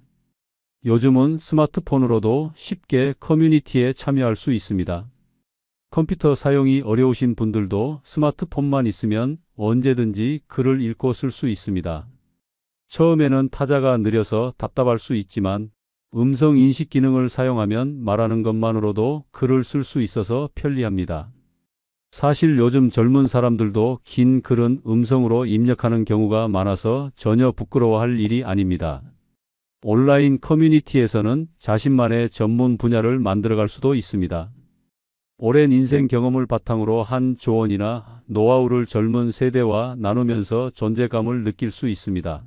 요즘은 스마트폰으로도 쉽게 커뮤니티에 참여할 수 있습니다. 컴퓨터 사용이 어려우신 분들도 스마트폰만 있으면 언제든지 글을 읽고 쓸 수 있습니다. 처음에는 타자가 느려서 답답할 수 있지만 음성 인식 기능을 사용하면 말하는 것만으로도 글을 쓸 수 있어서 편리합니다. 사실 요즘 젊은 사람들도 긴 글은 음성으로 입력하는 경우가 많아서 전혀 부끄러워할 일이 아닙니다. 온라인 커뮤니티에서는 자신만의 전문 분야를 만들어갈 수도 있습니다. 오랜 인생 경험을 바탕으로 한 조언이나 노하우를 젊은 세대와 나누면서 존재감을 느낄 수 있습니다.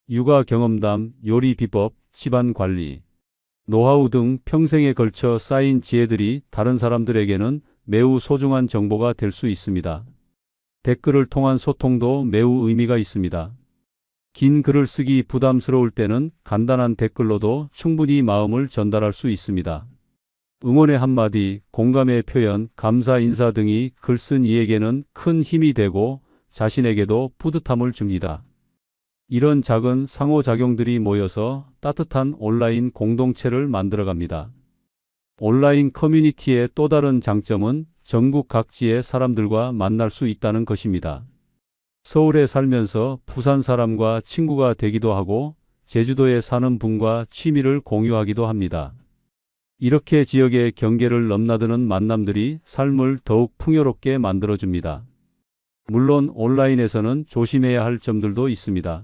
육아 경험담, 요리 비법, 집안 관리, 노하우 등 평생에 걸쳐 쌓인 지혜들이 다른 사람들에게는 매우 소중한 정보가 될 수 있습니다. 댓글을 통한 소통도 매우 의미가 있습니다. 긴 글을 쓰기 부담스러울 때는 간단한 댓글로도 충분히 마음을 전달할 수 있습니다. 응원의 한마디, 공감의 표현, 감사 인사 등이 글쓴 이에게는 큰 힘이 되고 자신에게도 뿌듯함을 줍니다. 이런 작은 상호작용들이 모여서 따뜻한 온라인 공동체를 만들어갑니다. 온라인 커뮤니티의 또 다른 장점은 전국 각지의 사람들과 만날 수 있다는 것입니다. 서울에 살면서 부산 사람과 친구가 되기도 하고 제주도에 사는 분과 취미를 공유하기도 합니다. 이렇게 지역의 경계를 넘나드는 만남들이 삶을 더욱 풍요롭게 만들어줍니다. 물론 온라인에서는 조심해야 할 점들도 있습니다.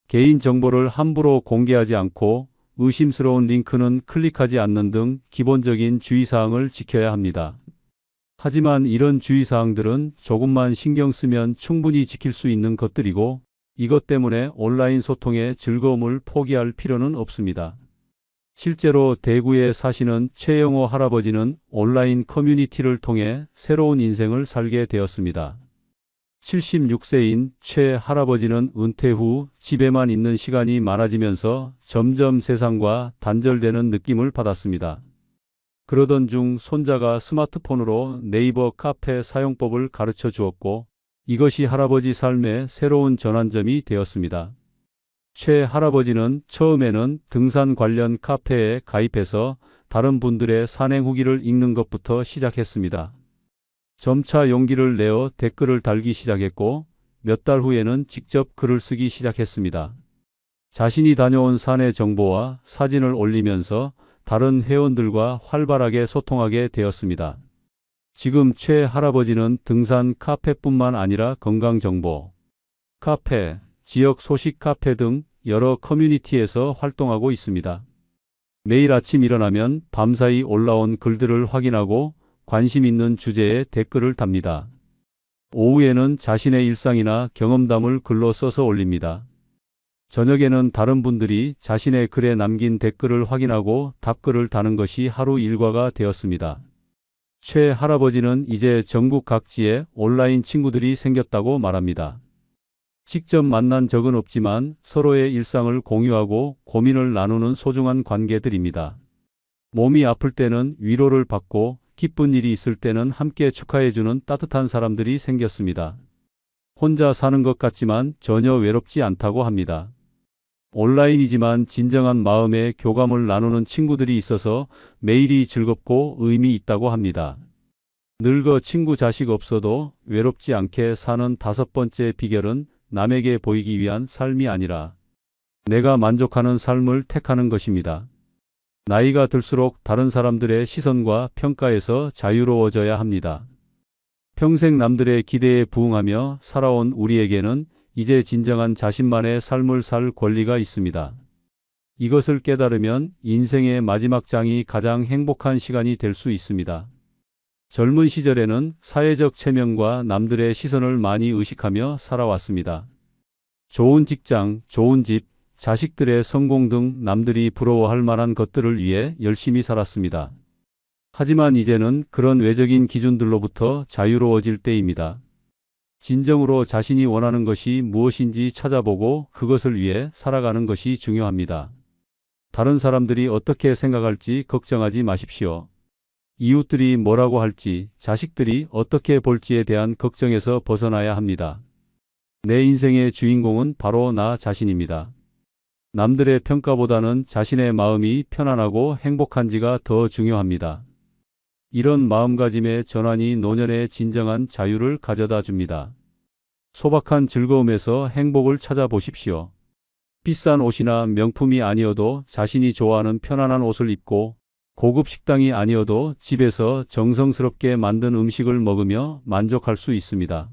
개인정보를 함부로 공개하지 않고 의심스러운 링크는 클릭하지 않는 등 기본적인 주의사항을 지켜야 합니다. 하지만 이런 주의사항들은 조금만 신경 쓰면 충분히 지킬 수 있는 것들이고 이것 때문에 온라인 소통의 즐거움을 포기할 필요는 없습니다. 실제로 대구에 사시는 최영호 할아버지는 온라인 커뮤니티를 통해 새로운 인생을 살게 되었습니다. 76세인 최 할아버지는 은퇴 후 집에만 있는 시간이 많아지면서 점점 세상과 단절되는 느낌을 받았습니다. 그러던 중 손자가 스마트폰으로 네이버 카페 사용법을 가르쳐 주었고 이것이 할아버지 삶의 새로운 전환점이 되었습니다. 최 할아버지는 처음에는 등산 관련 카페에 가입해서 다른 분들의 산행 후기를 읽는 것부터 시작했습니다. 점차 용기를 내어 댓글을 달기 시작했고 몇 달 후에는 직접 글을 쓰기 시작했습니다. 자신이 다녀온 산의 정보와 사진을 올리면서 다른 회원들과 활발하게 소통하게 되었습니다. 지금 최 할아버지는 등산 카페뿐만 아니라 건강정보 카페, 지역 소식 카페 등 여러 커뮤니티에서 활동하고 있습니다. 매일 아침 일어나면 밤사이 올라온 글들을 확인하고 관심 있는 주제에 댓글을 답니다. 오후에는 자신의 일상이나 경험담을 글로 써서 올립니다. 저녁에는 다른 분들이 자신의 글에 남긴 댓글을 확인하고 답글을 다는 것이 하루 일과가 되었습니다. 최 할아버지는 이제 전국 각지에 온라인 친구들이 생겼다고 말합니다. 직접 만난 적은 없지만 서로의 일상을 공유하고 고민을 나누는 소중한 관계들입니다. 몸이 아플 때는 위로를 받고 기쁜 일이 있을 때는 함께 축하해주는 따뜻한 사람들이 생겼습니다. 혼자 사는 것 같지만 전혀 외롭지 않다고 합니다. 온라인이지만 진정한 마음의 교감을 나누는 친구들이 있어서 매일이 즐겁고 의미 있다고 합니다. 늙어 친구 자식 없어도 외롭지 않게 사는 5번째 비결은 남에게 보이기 위한 삶이 아니라 내가 만족하는 삶을 택하는 것입니다. 나이가 들수록 다른 사람들의 시선과 평가에서 자유로워져야 합니다. 평생 남들의 기대에 부응하며 살아온 우리에게는 이제 진정한 자신만의 삶을 살 권리가 있습니다. 이것을 깨달으면 인생의 마지막 장이 가장 행복한 시간이 될 수 있습니다. 젊은 시절에는 사회적 체면과 남들의 시선을 많이 의식하며 살아왔습니다. 좋은 직장, 좋은 집, 자식들의 성공 등 남들이 부러워할 만한 것들을 위해 열심히 살았습니다. 하지만 이제는 그런 외적인 기준들로부터 자유로워질 때입니다. 진정으로 자신이 원하는 것이 무엇인지 찾아보고 그것을 위해 살아가는 것이 중요합니다. 다른 사람들이 어떻게 생각할지 걱정하지 마십시오. 이웃들이 뭐라고 할지, 자식들이 어떻게 볼지에 대한 걱정에서 벗어나야 합니다. 내 인생의 주인공은 바로 나 자신입니다. 남들의 평가보다는 자신의 마음이 편안하고 행복한지가 더 중요합니다. 이런 마음가짐의 전환이 노년의 진정한 자유를 가져다 줍니다. 소박한 즐거움에서 행복을 찾아보십시오. 비싼 옷이나 명품이 아니어도 자신이 좋아하는 편안한 옷을 입고 고급 식당이 아니어도 집에서 정성스럽게 만든 음식을 먹으며 만족할 수 있습니다.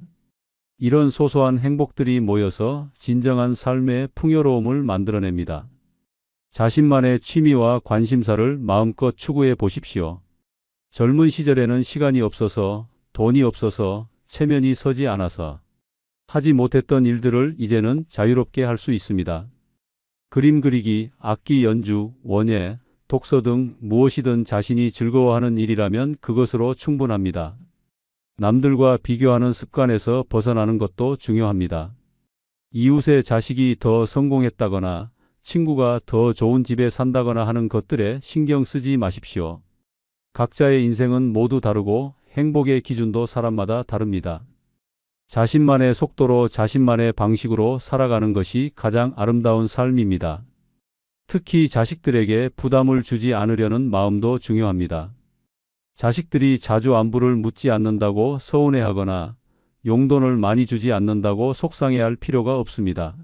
이런 소소한 행복들이 모여서 진정한 삶의 풍요로움을 만들어냅니다. 자신만의 취미와 관심사를 마음껏 추구해 보십시오. 젊은 시절에는 시간이 없어서, 돈이 없어서, 체면이 서지 않아서 하지 못했던 일들을 이제는 자유롭게 할 수 있습니다. 그림 그리기, 악기 연주, 원예, 독서 등 무엇이든 자신이 즐거워하는 일이라면 그것으로 충분합니다. 남들과 비교하는 습관에서 벗어나는 것도 중요합니다. 이웃의 자식이 더 성공했다거나 친구가 더 좋은 집에 산다거나 하는 것들에 신경 쓰지 마십시오. 각자의 인생은 모두 다르고 행복의 기준도 사람마다 다릅니다. 자신만의 속도로 자신만의 방식으로 살아가는 것이 가장 아름다운 삶입니다. 특히 자식들에게 부담을 주지 않으려는 마음도 중요합니다. 자식들이 자주 안부를 묻지 않는다고 서운해하거나 용돈을 많이 주지 않는다고 속상해할 필요가 없습니다.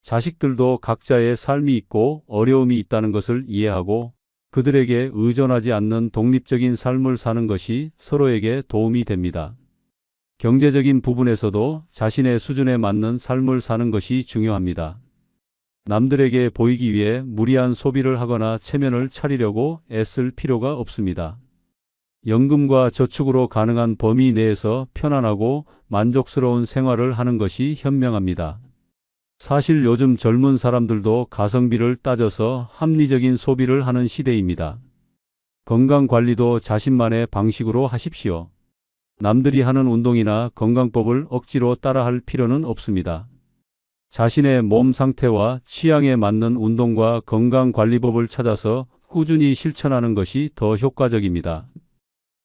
자식들도 각자의 삶이 있고 어려움이 있다는 것을 이해하고 그들에게 의존하지 않는 독립적인 삶을 사는 것이 서로에게 도움이 됩니다. 경제적인 부분에서도 자신의 수준에 맞는 삶을 사는 것이 중요합니다. 남들에게 보이기 위해 무리한 소비를 하거나 체면을 차리려고 애쓸 필요가 없습니다. 연금과 저축으로 가능한 범위 내에서 편안하고 만족스러운 생활을 하는 것이 현명합니다. 사실 요즘 젊은 사람들도 가성비를 따져서 합리적인 소비를 하는 시대입니다. 건강 관리도 자신만의 방식으로 하십시오. 남들이 하는 운동이나 건강법을 억지로 따라할 필요는 없습니다. 자신의 몸 상태와 취향에 맞는 운동과 건강관리법을 찾아서 꾸준히 실천하는 것이 더 효과적입니다.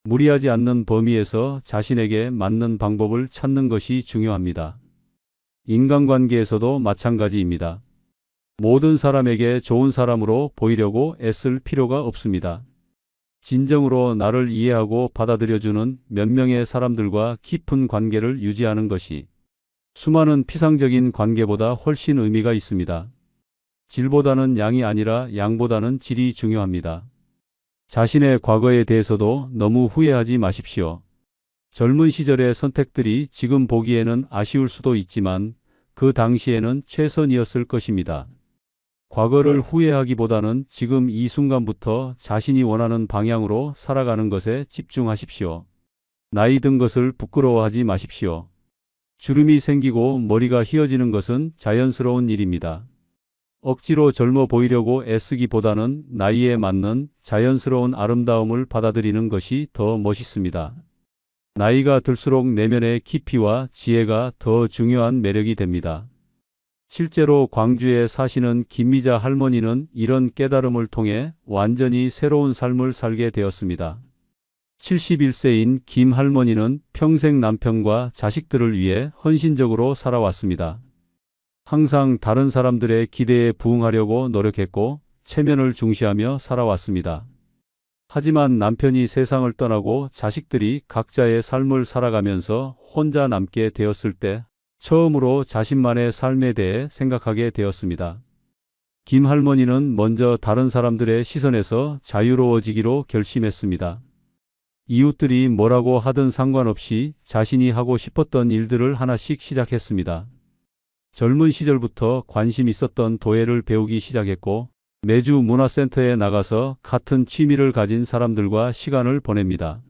무리하지 않는 범위에서 자신에게 맞는 방법을 찾는 것이 중요합니다. 인간관계에서도 마찬가지입니다. 모든 사람에게 좋은 사람으로 보이려고 애쓸 필요가 없습니다. 진정으로 나를 이해하고 받아들여주는 몇 명의 사람들과 깊은 관계를 유지하는 것이 수많은 피상적인 관계보다 훨씬 의미가 있습니다. 질보다는 양이 아니라 양보다는 질이 중요합니다. 자신의 과거에 대해서도 너무 후회하지 마십시오. 젊은 시절의 선택들이 지금 보기에는 아쉬울 수도 있지만 그 당시에는 최선이었을 것입니다. 과거를 후회하기보다는 지금 이 순간부터 자신이 원하는 방향으로 살아가는 것에 집중하십시오. 나이 든 것을 부끄러워하지 마십시오. 주름이 생기고 머리가 휘어지는 것은 자연스러운 일입니다. 억지로 젊어 보이려고 애쓰기보다는 나이에 맞는 자연스러운 아름다움을 받아들이는 것이 더 멋있습니다. 나이가 들수록 내면의 깊이와 지혜가 더 중요한 매력이 됩니다. 실제로 광주에 사시는 김미자 할머니는 이런 깨달음을 통해 완전히 새로운 삶을 살게 되었습니다. 71세인 김 할머니는 평생 남편과 자식들을 위해 헌신적으로 살아왔습니다. 항상 다른 사람들의 기대에 부응하려고 노력했고 체면을 중시하며 살아왔습니다. 하지만 남편이 세상을 떠나고 자식들이 각자의 삶을 살아가면서 혼자 남게 되었을 때 처음으로 자신만의 삶에 대해 생각하게 되었습니다. 김 할머니는 먼저 다른 사람들의 시선에서 자유로워지기로 결심했습니다. 이웃들이 뭐라고 하든 상관없이 자신이 하고 싶었던 일들을 하나씩 시작했습니다. 젊은 시절부터 관심 있었던 도예를 배우기 시작했고 매주 문화센터에 나가서 같은 취미를 가진 사람들과 시간을 보냅니다.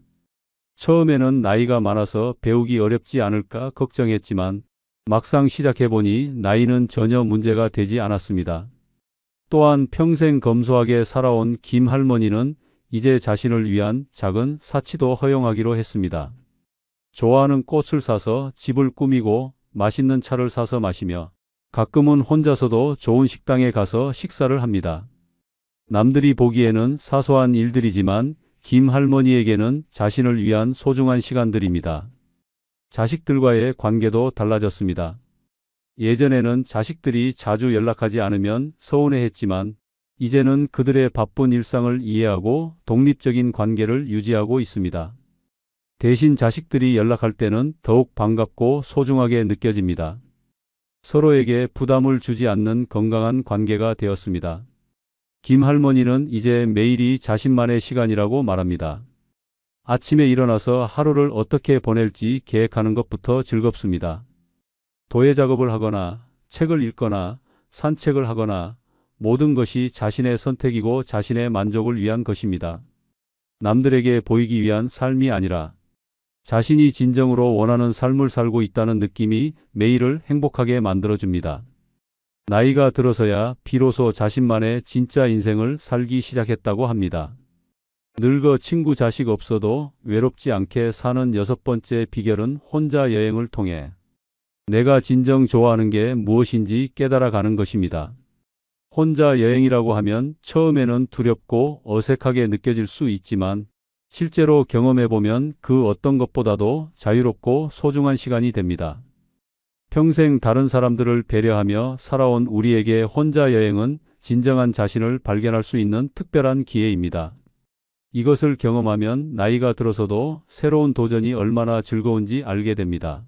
처음에는 나이가 많아서 배우기 어렵지 않을까 걱정했지만 막상 시작해보니 나이는 전혀 문제가 되지 않았습니다. 또한 평생 검소하게 살아온 김 할머니는 이제 자신을 위한 작은 사치도 허용하기로 했습니다. 좋아하는 꽃을 사서 집을 꾸미고 맛있는 차를 사서 마시며 가끔은 혼자서도 좋은 식당에 가서 식사를 합니다. 남들이 보기에는 사소한 일들이지만 김 할머니에게는 자신을 위한 소중한 시간들입니다. 자식들과의 관계도 달라졌습니다. 예전에는 자식들이 자주 연락하지 않으면 서운해했지만 이제는 그들의 바쁜 일상을 이해하고 독립적인 관계를 유지하고 있습니다. 대신 자식들이 연락할 때는 더욱 반갑고 소중하게 느껴집니다. 서로에게 부담을 주지 않는 건강한 관계가 되었습니다. 김 할머니는 이제 매일이 자신만의 시간이라고 말합니다. 아침에 일어나서 하루를 어떻게 보낼지 계획하는 것부터 즐겁습니다. 도예 작업을 하거나 책을 읽거나 산책을 하거나 모든 것이 자신의 선택이고 자신의 만족을 위한 것입니다. 남들에게 보이기 위한 삶이 아니라 자신이 진정으로 원하는 삶을 살고 있다는 느낌이 매일을 행복하게 만들어줍니다. 나이가 들어서야 비로소 자신만의 진짜 인생을 살기 시작했다고 합니다. 늙어 친구 자식 없어도 외롭지 않게 사는 6번째 비결은 혼자 여행을 통해 내가 진정 좋아하는 게 무엇인지 깨달아 가는 것입니다. 혼자 여행이라고 하면 처음에는 두렵고 어색하게 느껴질 수 있지만 실제로 경험해보면 그 어떤 것보다도 자유롭고 소중한 시간이 됩니다. 평생 다른 사람들을 배려하며 살아온 우리에게 혼자 여행은 진정한 자신을 발견할 수 있는 특별한 기회입니다. 이것을 경험하면 나이가 들어서도 새로운 도전이 얼마나 즐거운지 알게 됩니다.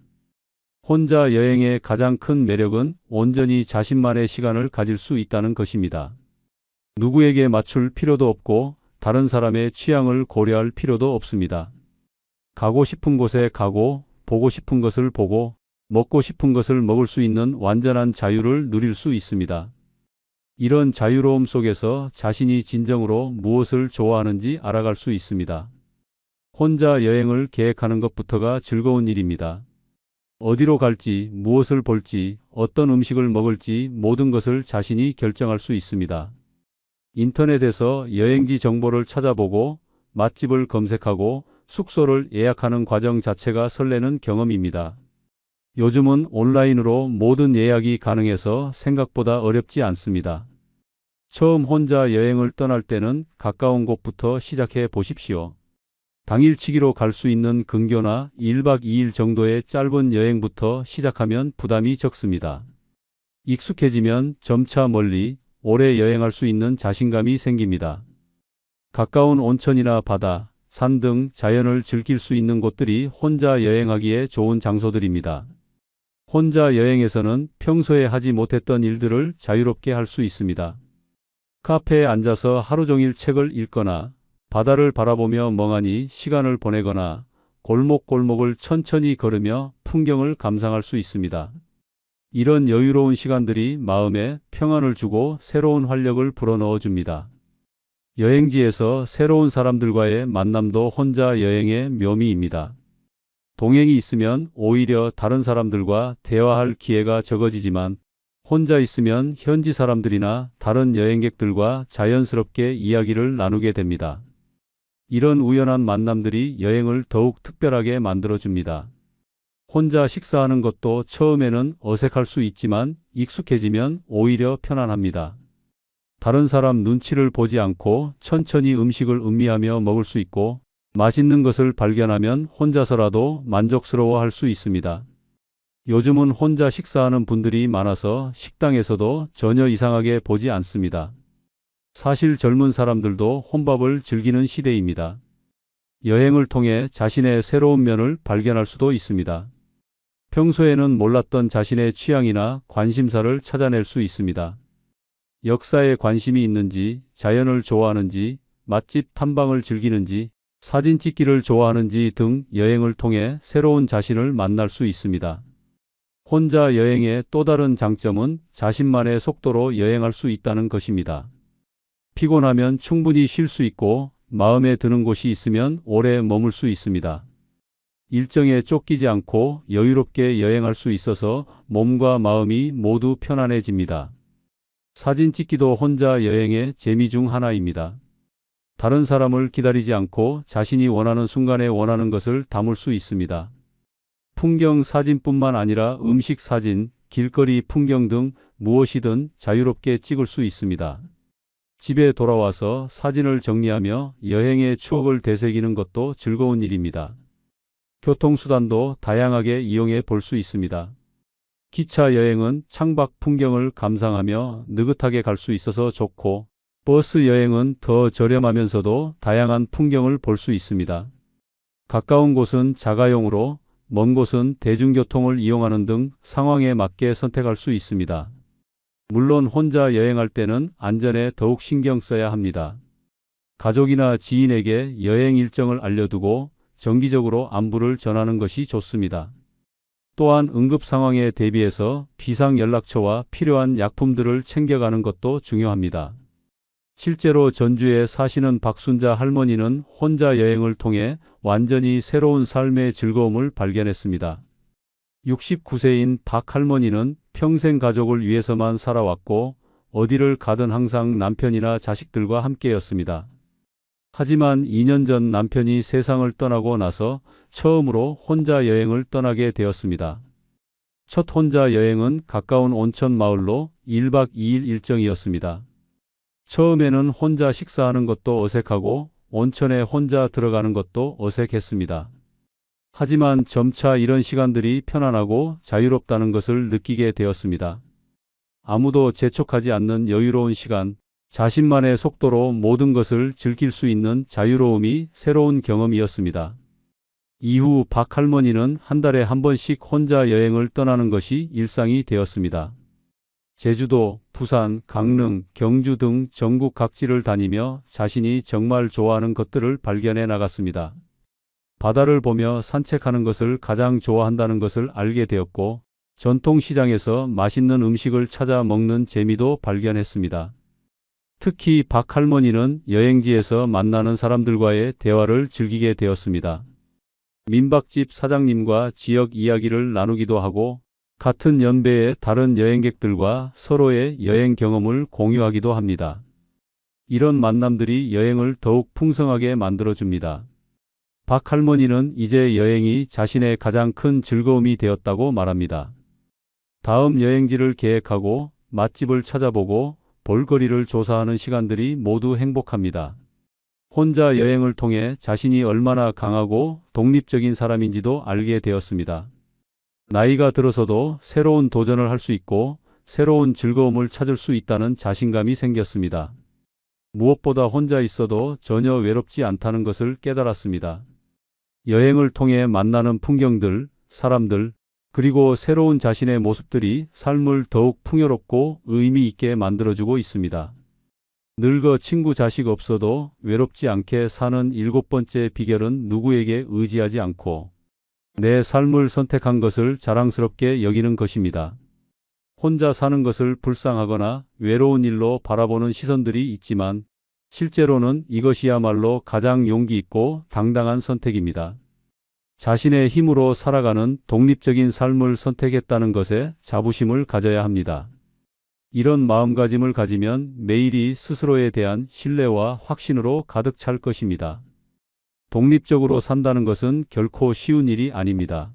혼자 여행의 가장 큰 매력은 온전히 자신만의 시간을 가질 수 있다는 것입니다. 누구에게 맞출 필요도 없고 다른 사람의 취향을 고려할 필요도 없습니다. 가고 싶은 곳에 가고 보고 싶은 것을 보고 먹고 싶은 것을 먹을 수 있는 완전한 자유를 누릴 수 있습니다. 이런 자유로움 속에서 자신이 진정으로 무엇을 좋아하는지 알아갈 수 있습니다. 혼자 여행을 계획하는 것부터가 즐거운 일입니다. 어디로 갈지, 무엇을 볼지, 어떤 음식을 먹을지 모든 것을 자신이 결정할 수 있습니다. 인터넷에서 여행지 정보를 찾아보고 맛집을 검색하고 숙소를 예약하는 과정 자체가 설레는 경험입니다. 요즘은 온라인으로 모든 예약이 가능해서 생각보다 어렵지 않습니다. 처음 혼자 여행을 떠날 때는 가까운 곳부터 시작해 보십시오. 당일치기로 갈 수 있는 근교나 1박 2일 정도의 짧은 여행부터 시작하면 부담이 적습니다. 익숙해지면 점차 멀리 오래 여행할 수 있는 자신감이 생깁니다. 가까운 온천이나 바다, 산 등 자연을 즐길 수 있는 곳들이 혼자 여행하기에 좋은 장소들입니다. 혼자 여행에서는 평소에 하지 못했던 일들을 자유롭게 할 수 있습니다. 카페에 앉아서 하루 종일 책을 읽거나 바다를 바라보며 멍하니 시간을 보내거나 골목골목을 천천히 걸으며 풍경을 감상할 수 있습니다. 이런 여유로운 시간들이 마음에 평안을 주고 새로운 활력을 불어넣어 줍니다. 여행지에서 새로운 사람들과의 만남도 혼자 여행의 묘미입니다. 동행이 있으면 오히려 다른 사람들과 대화할 기회가 적어지지만 혼자 있으면 현지 사람들이나 다른 여행객들과 자연스럽게 이야기를 나누게 됩니다. 이런 우연한 만남들이 여행을 더욱 특별하게 만들어줍니다. 혼자 식사하는 것도 처음에는 어색할 수 있지만 익숙해지면 오히려 편안합니다. 다른 사람 눈치를 보지 않고 천천히 음식을 음미하며 먹을 수 있고 맛있는 것을 발견하면 혼자서라도 만족스러워할 수 있습니다. 요즘은 혼자 식사하는 분들이 많아서 식당에서도 전혀 이상하게 보지 않습니다. 사실 젊은 사람들도 혼밥을 즐기는 시대입니다. 여행을 통해 자신의 새로운 면을 발견할 수도 있습니다. 평소에는 몰랐던 자신의 취향이나 관심사를 찾아낼 수 있습니다. 역사에 관심이 있는지, 자연을 좋아하는지, 맛집 탐방을 즐기는지, 사진 찍기를 좋아하는지 등 여행을 통해 새로운 자신을 만날 수 있습니다. 혼자 여행의 또 다른 장점은 자신만의 속도로 여행할 수 있다는 것입니다. 피곤하면 충분히 쉴 수 있고 마음에 드는 곳이 있으면 오래 머물 수 있습니다. 일정에 쫓기지 않고 여유롭게 여행할 수 있어서 몸과 마음이 모두 편안해집니다. 사진 찍기도 혼자 여행의 재미 중 하나입니다. 다른 사람을 기다리지 않고 자신이 원하는 순간에 원하는 것을 담을 수 있습니다. 풍경 사진뿐만 아니라 음식 사진, 길거리 풍경 등 무엇이든 자유롭게 찍을 수 있습니다. 집에 돌아와서 사진을 정리하며 여행의 추억을 되새기는 것도 즐거운 일입니다. 교통수단도 다양하게 이용해 볼 수 있습니다. 기차 여행은 창밖 풍경을 감상하며 느긋하게 갈 수 있어서 좋고, 버스 여행은 더 저렴하면서도 다양한 풍경을 볼 수 있습니다. 가까운 곳은 자가용으로, 먼 곳은 대중교통을 이용하는 등 상황에 맞게 선택할 수 있습니다. 물론 혼자 여행할 때는 안전에 더욱 신경 써야 합니다. 가족이나 지인에게 여행 일정을 알려두고 정기적으로 안부를 전하는 것이 좋습니다. 또한 응급 상황에 대비해서 비상 연락처와 필요한 약품들을 챙겨가는 것도 중요합니다. 실제로 전주에 사시는 박순자 할머니는 혼자 여행을 통해 완전히 새로운 삶의 즐거움을 발견했습니다. 69세인 박 할머니는 평생 가족을 위해서만 살아왔고 어디를 가든 항상 남편이나 자식들과 함께였습니다. 하지만 2년 전 남편이 세상을 떠나고 나서 처음으로 혼자 여행을 떠나게 되었습니다. 첫 혼자 여행은 가까운 온천 마을로 1박 2일 일정이었습니다. 처음에는 혼자 식사하는 것도 어색하고 온천에 혼자 들어가는 것도 어색했습니다. 하지만 점차 이런 시간들이 편안하고 자유롭다는 것을 느끼게 되었습니다. 아무도 재촉하지 않는 여유로운 시간, 자신만의 속도로 모든 것을 즐길 수 있는 자유로움이 새로운 경험이었습니다. 이후 박 할머니는 한 달에 한 번씩 혼자 여행을 떠나는 것이 일상이 되었습니다. 제주도, 부산, 강릉, 경주 등 전국 각지를 다니며 자신이 정말 좋아하는 것들을 발견해 나갔습니다. 바다를 보며 산책하는 것을 가장 좋아한다는 것을 알게 되었고, 전통시장에서 맛있는 음식을 찾아 먹는 재미도 발견했습니다. 특히 박 할머니는 여행지에서 만나는 사람들과의 대화를 즐기게 되었습니다. 민박집 사장님과 지역 이야기를 나누기도 하고 같은 연배의 다른 여행객들과 서로의 여행 경험을 공유하기도 합니다. 이런 만남들이 여행을 더욱 풍성하게 만들어줍니다. 박 할머니는 이제 여행이 자신의 가장 큰 즐거움이 되었다고 말합니다. 다음 여행지를 계획하고 맛집을 찾아보고 볼거리를 조사하는 시간들이 모두 행복합니다. 혼자 여행을 통해 자신이 얼마나 강하고 독립적인 사람인지도 알게 되었습니다. 나이가 들어서도 새로운 도전을 할 수 있고 새로운 즐거움을 찾을 수 있다는 자신감이 생겼습니다. 무엇보다 혼자 있어도 전혀 외롭지 않다는 것을 깨달았습니다. 여행을 통해 만나는 풍경들, 사람들, 그리고 새로운 자신의 모습들이 삶을 더욱 풍요롭고 의미 있게 만들어주고 있습니다. 늙어 친구 자식 없어도 외롭지 않게 사는 7번째 비결은 누구에게 의지하지 않고 내 삶을 선택한 것을 자랑스럽게 여기는 것입니다. 혼자 사는 것을 불쌍하거나 외로운 일로 바라보는 시선들이 있지만 실제로는 이것이야말로 가장 용기 있고 당당한 선택입니다. 자신의 힘으로 살아가는 독립적인 삶을 선택했다는 것에 자부심을 가져야 합니다. 이런 마음가짐을 가지면 매일이 스스로에 대한 신뢰와 확신으로 가득 찰 것입니다. 독립적으로 산다는 것은 결코 쉬운 일이 아닙니다.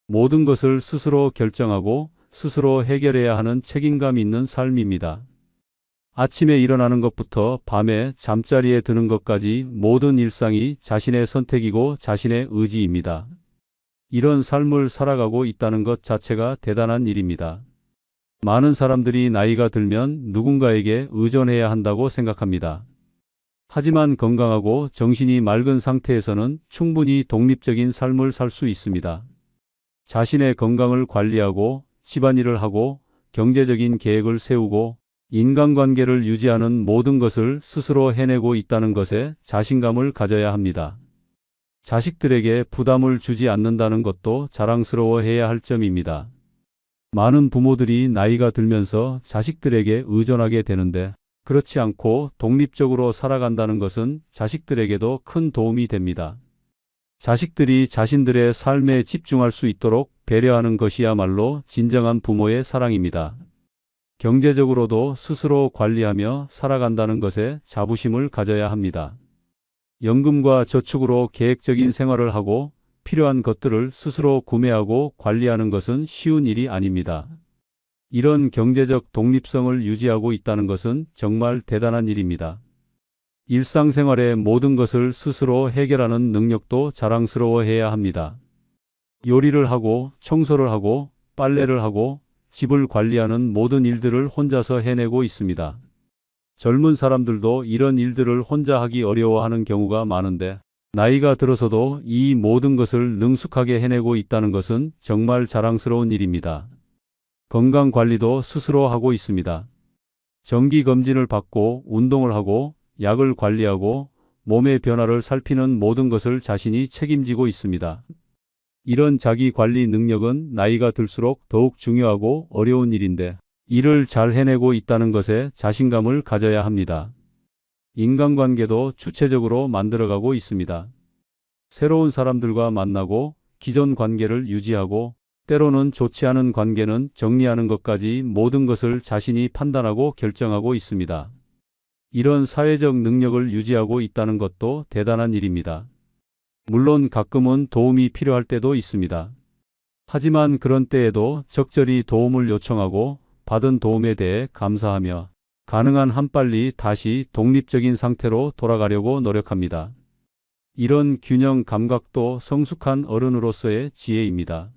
모든 것을 스스로 결정하고 스스로 해결해야 하는 책임감 있는 삶입니다. 아침에 일어나는 것부터 밤에 잠자리에 드는 것까지 모든 일상이 자신의 선택이고 자신의 의지입니다. 이런 삶을 살아가고 있다는 것 자체가 대단한 일입니다. 많은 사람들이 나이가 들면 누군가에게 의존해야 한다고 생각합니다. 하지만 건강하고 정신이 맑은 상태에서는 충분히 독립적인 삶을 살 수 있습니다. 자신의 건강을 관리하고 집안일을 하고 경제적인 계획을 세우고 인간관계를 유지하는 모든 것을 스스로 해내고 있다는 것에 자신감을 가져야 합니다. 자식들에게 부담을 주지 않는다는 것도 자랑스러워해야 할 점입니다. 많은 부모들이 나이가 들면서 자식들에게 의존하게 되는데 그렇지 않고 독립적으로 살아간다는 것은 자식들에게도 큰 도움이 됩니다. 자식들이 자신들의 삶에 집중할 수 있도록 배려하는 것이야말로 진정한 부모의 사랑입니다. 경제적으로도 스스로 관리하며 살아간다는 것에 자부심을 가져야 합니다. 연금과 저축으로 계획적인 생활을 하고 필요한 것들을 스스로 구매하고 관리하는 것은 쉬운 일이 아닙니다. 이런 경제적 독립성을 유지하고 있다는 것은 정말 대단한 일입니다. 일상생활의 모든 것을 스스로 해결하는 능력도 자랑스러워해야 합니다. 요리를 하고 청소를 하고 빨래를 하고 집을 관리하는 모든 일들을 혼자서 해내고 있습니다. 젊은 사람들도 이런 일들을 혼자 하기 어려워하는 경우가 많은데 나이가 들어서도 이 모든 것을 능숙하게 해내고 있다는 것은 정말 자랑스러운 일입니다. 건강 관리도 스스로 하고 있습니다. 정기 검진을 받고 운동을 하고 약을 관리하고 몸의 변화를 살피는 모든 것을 자신이 책임지고 있습니다. 이런 자기 관리 능력은 나이가 들수록 더욱 중요하고 어려운 일인데 이를 잘 해내고 있다는 것에 자신감을 가져야 합니다. 인간관계도 주체적으로 만들어가고 있습니다. 새로운 사람들과 만나고 기존 관계를 유지하고 때로는 좋지 않은 관계는 정리하는 것까지 모든 것을 자신이 판단하고 결정하고 있습니다. 이런 사회적 능력을 유지하고 있다는 것도 대단한 일입니다. 물론 가끔은 도움이 필요할 때도 있습니다. 하지만 그런 때에도 적절히 도움을 요청하고 받은 도움에 대해 감사하며 가능한 한 빨리 다시 독립적인 상태로 돌아가려고 노력합니다. 이런 균형 감각도 성숙한 어른으로서의 지혜입니다.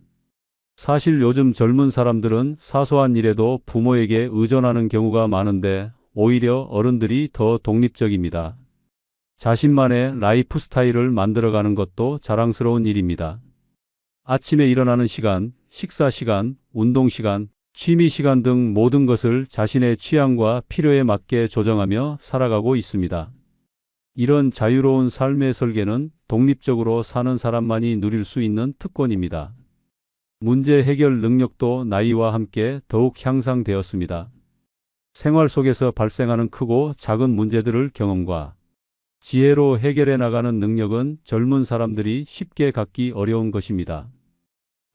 사실 요즘 젊은 사람들은 사소한 일에도 부모에게 의존하는 경우가 많은데 오히려 어른들이 더 독립적입니다. 자신만의 라이프 스타일을 만들어가는 것도 자랑스러운 일입니다. 아침에 일어나는 시간, 식사 시간, 운동 시간, 취미 시간 등 모든 것을 자신의 취향과 필요에 맞게 조정하며 살아가고 있습니다. 이런 자유로운 삶의 설계는 독립적으로 사는 사람만이 누릴 수 있는 특권입니다. 문제 해결 능력도 나이와 함께 더욱 향상되었습니다. 생활 속에서 발생하는 크고 작은 문제들을 경험과 지혜로 해결해 나가는 능력은 젊은 사람들이 쉽게 갖기 어려운 것입니다.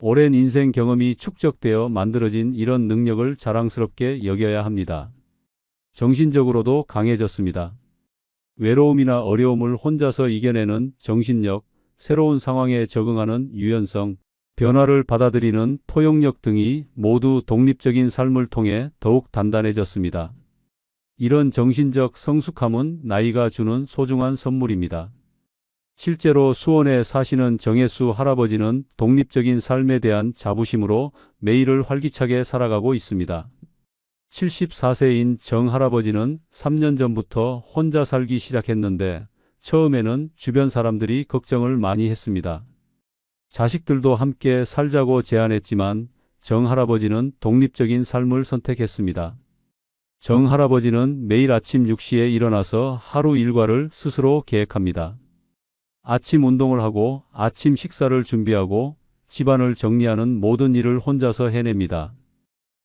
오랜 인생 경험이 축적되어 만들어진 이런 능력을 자랑스럽게 여겨야 합니다. 정신적으로도 강해졌습니다. 외로움이나 어려움을 혼자서 이겨내는 정신력, 새로운 상황에 적응하는 유연성, 변화를 받아들이는 포용력 등이 모두 독립적인 삶을 통해 더욱 단단해졌습니다. 이런 정신적 성숙함은 나이가 주는 소중한 선물입니다. 실제로 수원에 사시는 정혜수 할아버지는 독립적인 삶에 대한 자부심으로 매일을 활기차게 살아가고 있습니다. 74세인 정 할아버지는 3년 전부터 혼자 살기 시작했는데 처음에는 주변 사람들이 걱정을 많이 했습니다. 자식들도 함께 살자고 제안했지만 정 할아버지는 독립적인 삶을 선택했습니다. 정 할아버지는 매일 아침 6시에 일어나서 하루 일과를 스스로 계획합니다. 아침 운동을 하고 아침 식사를 준비하고 집안을 정리하는 모든 일을 혼자서 해냅니다.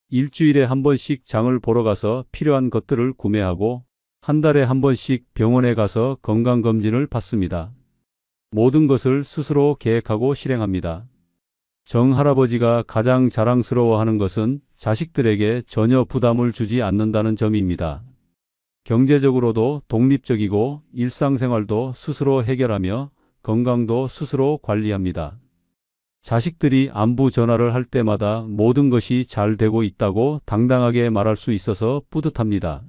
일주일에 한 번씩 장을 보러 가서 필요한 것들을 구매하고 한 달에 한 번씩 병원에 가서 건강검진을 받습니다. 모든 것을 스스로 계획하고 실행합니다. 정 할아버지가 가장 자랑스러워하는 것은 자식들에게 전혀 부담을 주지 않는다는 점입니다. 경제적으로도 독립적이고 일상생활도 스스로 해결하며 건강도 스스로 관리합니다. 자식들이 안부 전화를 할 때마다 모든 것이 잘 되고 있다고 당당하게 말할 수 있어서 뿌듯합니다.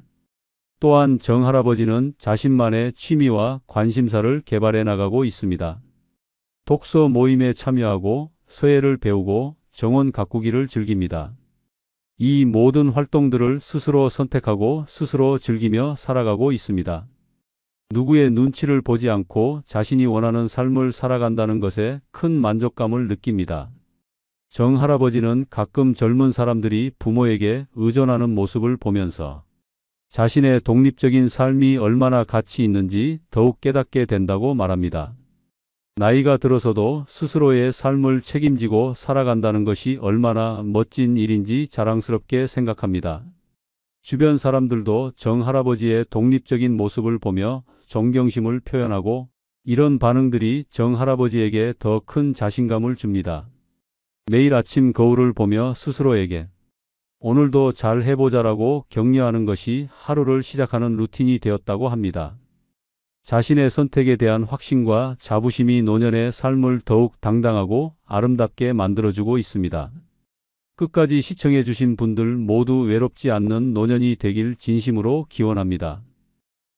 또한 정 할아버지는 자신만의 취미와 관심사를 개발해 나가고 있습니다. 독서 모임에 참여하고 서예를 배우고 정원 가꾸기를 즐깁니다. 이 모든 활동들을 스스로 선택하고 스스로 즐기며 살아가고 있습니다. 누구의 눈치를 보지 않고 자신이 원하는 삶을 살아간다는 것에 큰 만족감을 느낍니다. 정 할아버지는 가끔 젊은 사람들이 부모에게 의존하는 모습을 보면서 자신의 독립적인 삶이 얼마나 가치 있는지 더욱 깨닫게 된다고 말합니다. 나이가 들어서도 스스로의 삶을 책임지고 살아간다는 것이 얼마나 멋진 일인지 자랑스럽게 생각합니다. 주변 사람들도 정 할아버지의 독립적인 모습을 보며 존경심을 표현하고 이런 반응들이 정 할아버지에게 더 큰 자신감을 줍니다. 매일 아침 거울을 보며 스스로에게 오늘도 잘 해보자라고 격려하는 것이 하루를 시작하는 루틴이 되었다고 합니다. 자신의 선택에 대한 확신과 자부심이 노년의 삶을 더욱 당당하고 아름답게 만들어주고 있습니다. 끝까지 시청해 주신 분들 모두 외롭지 않는 노년이 되길 진심으로 기원합니다.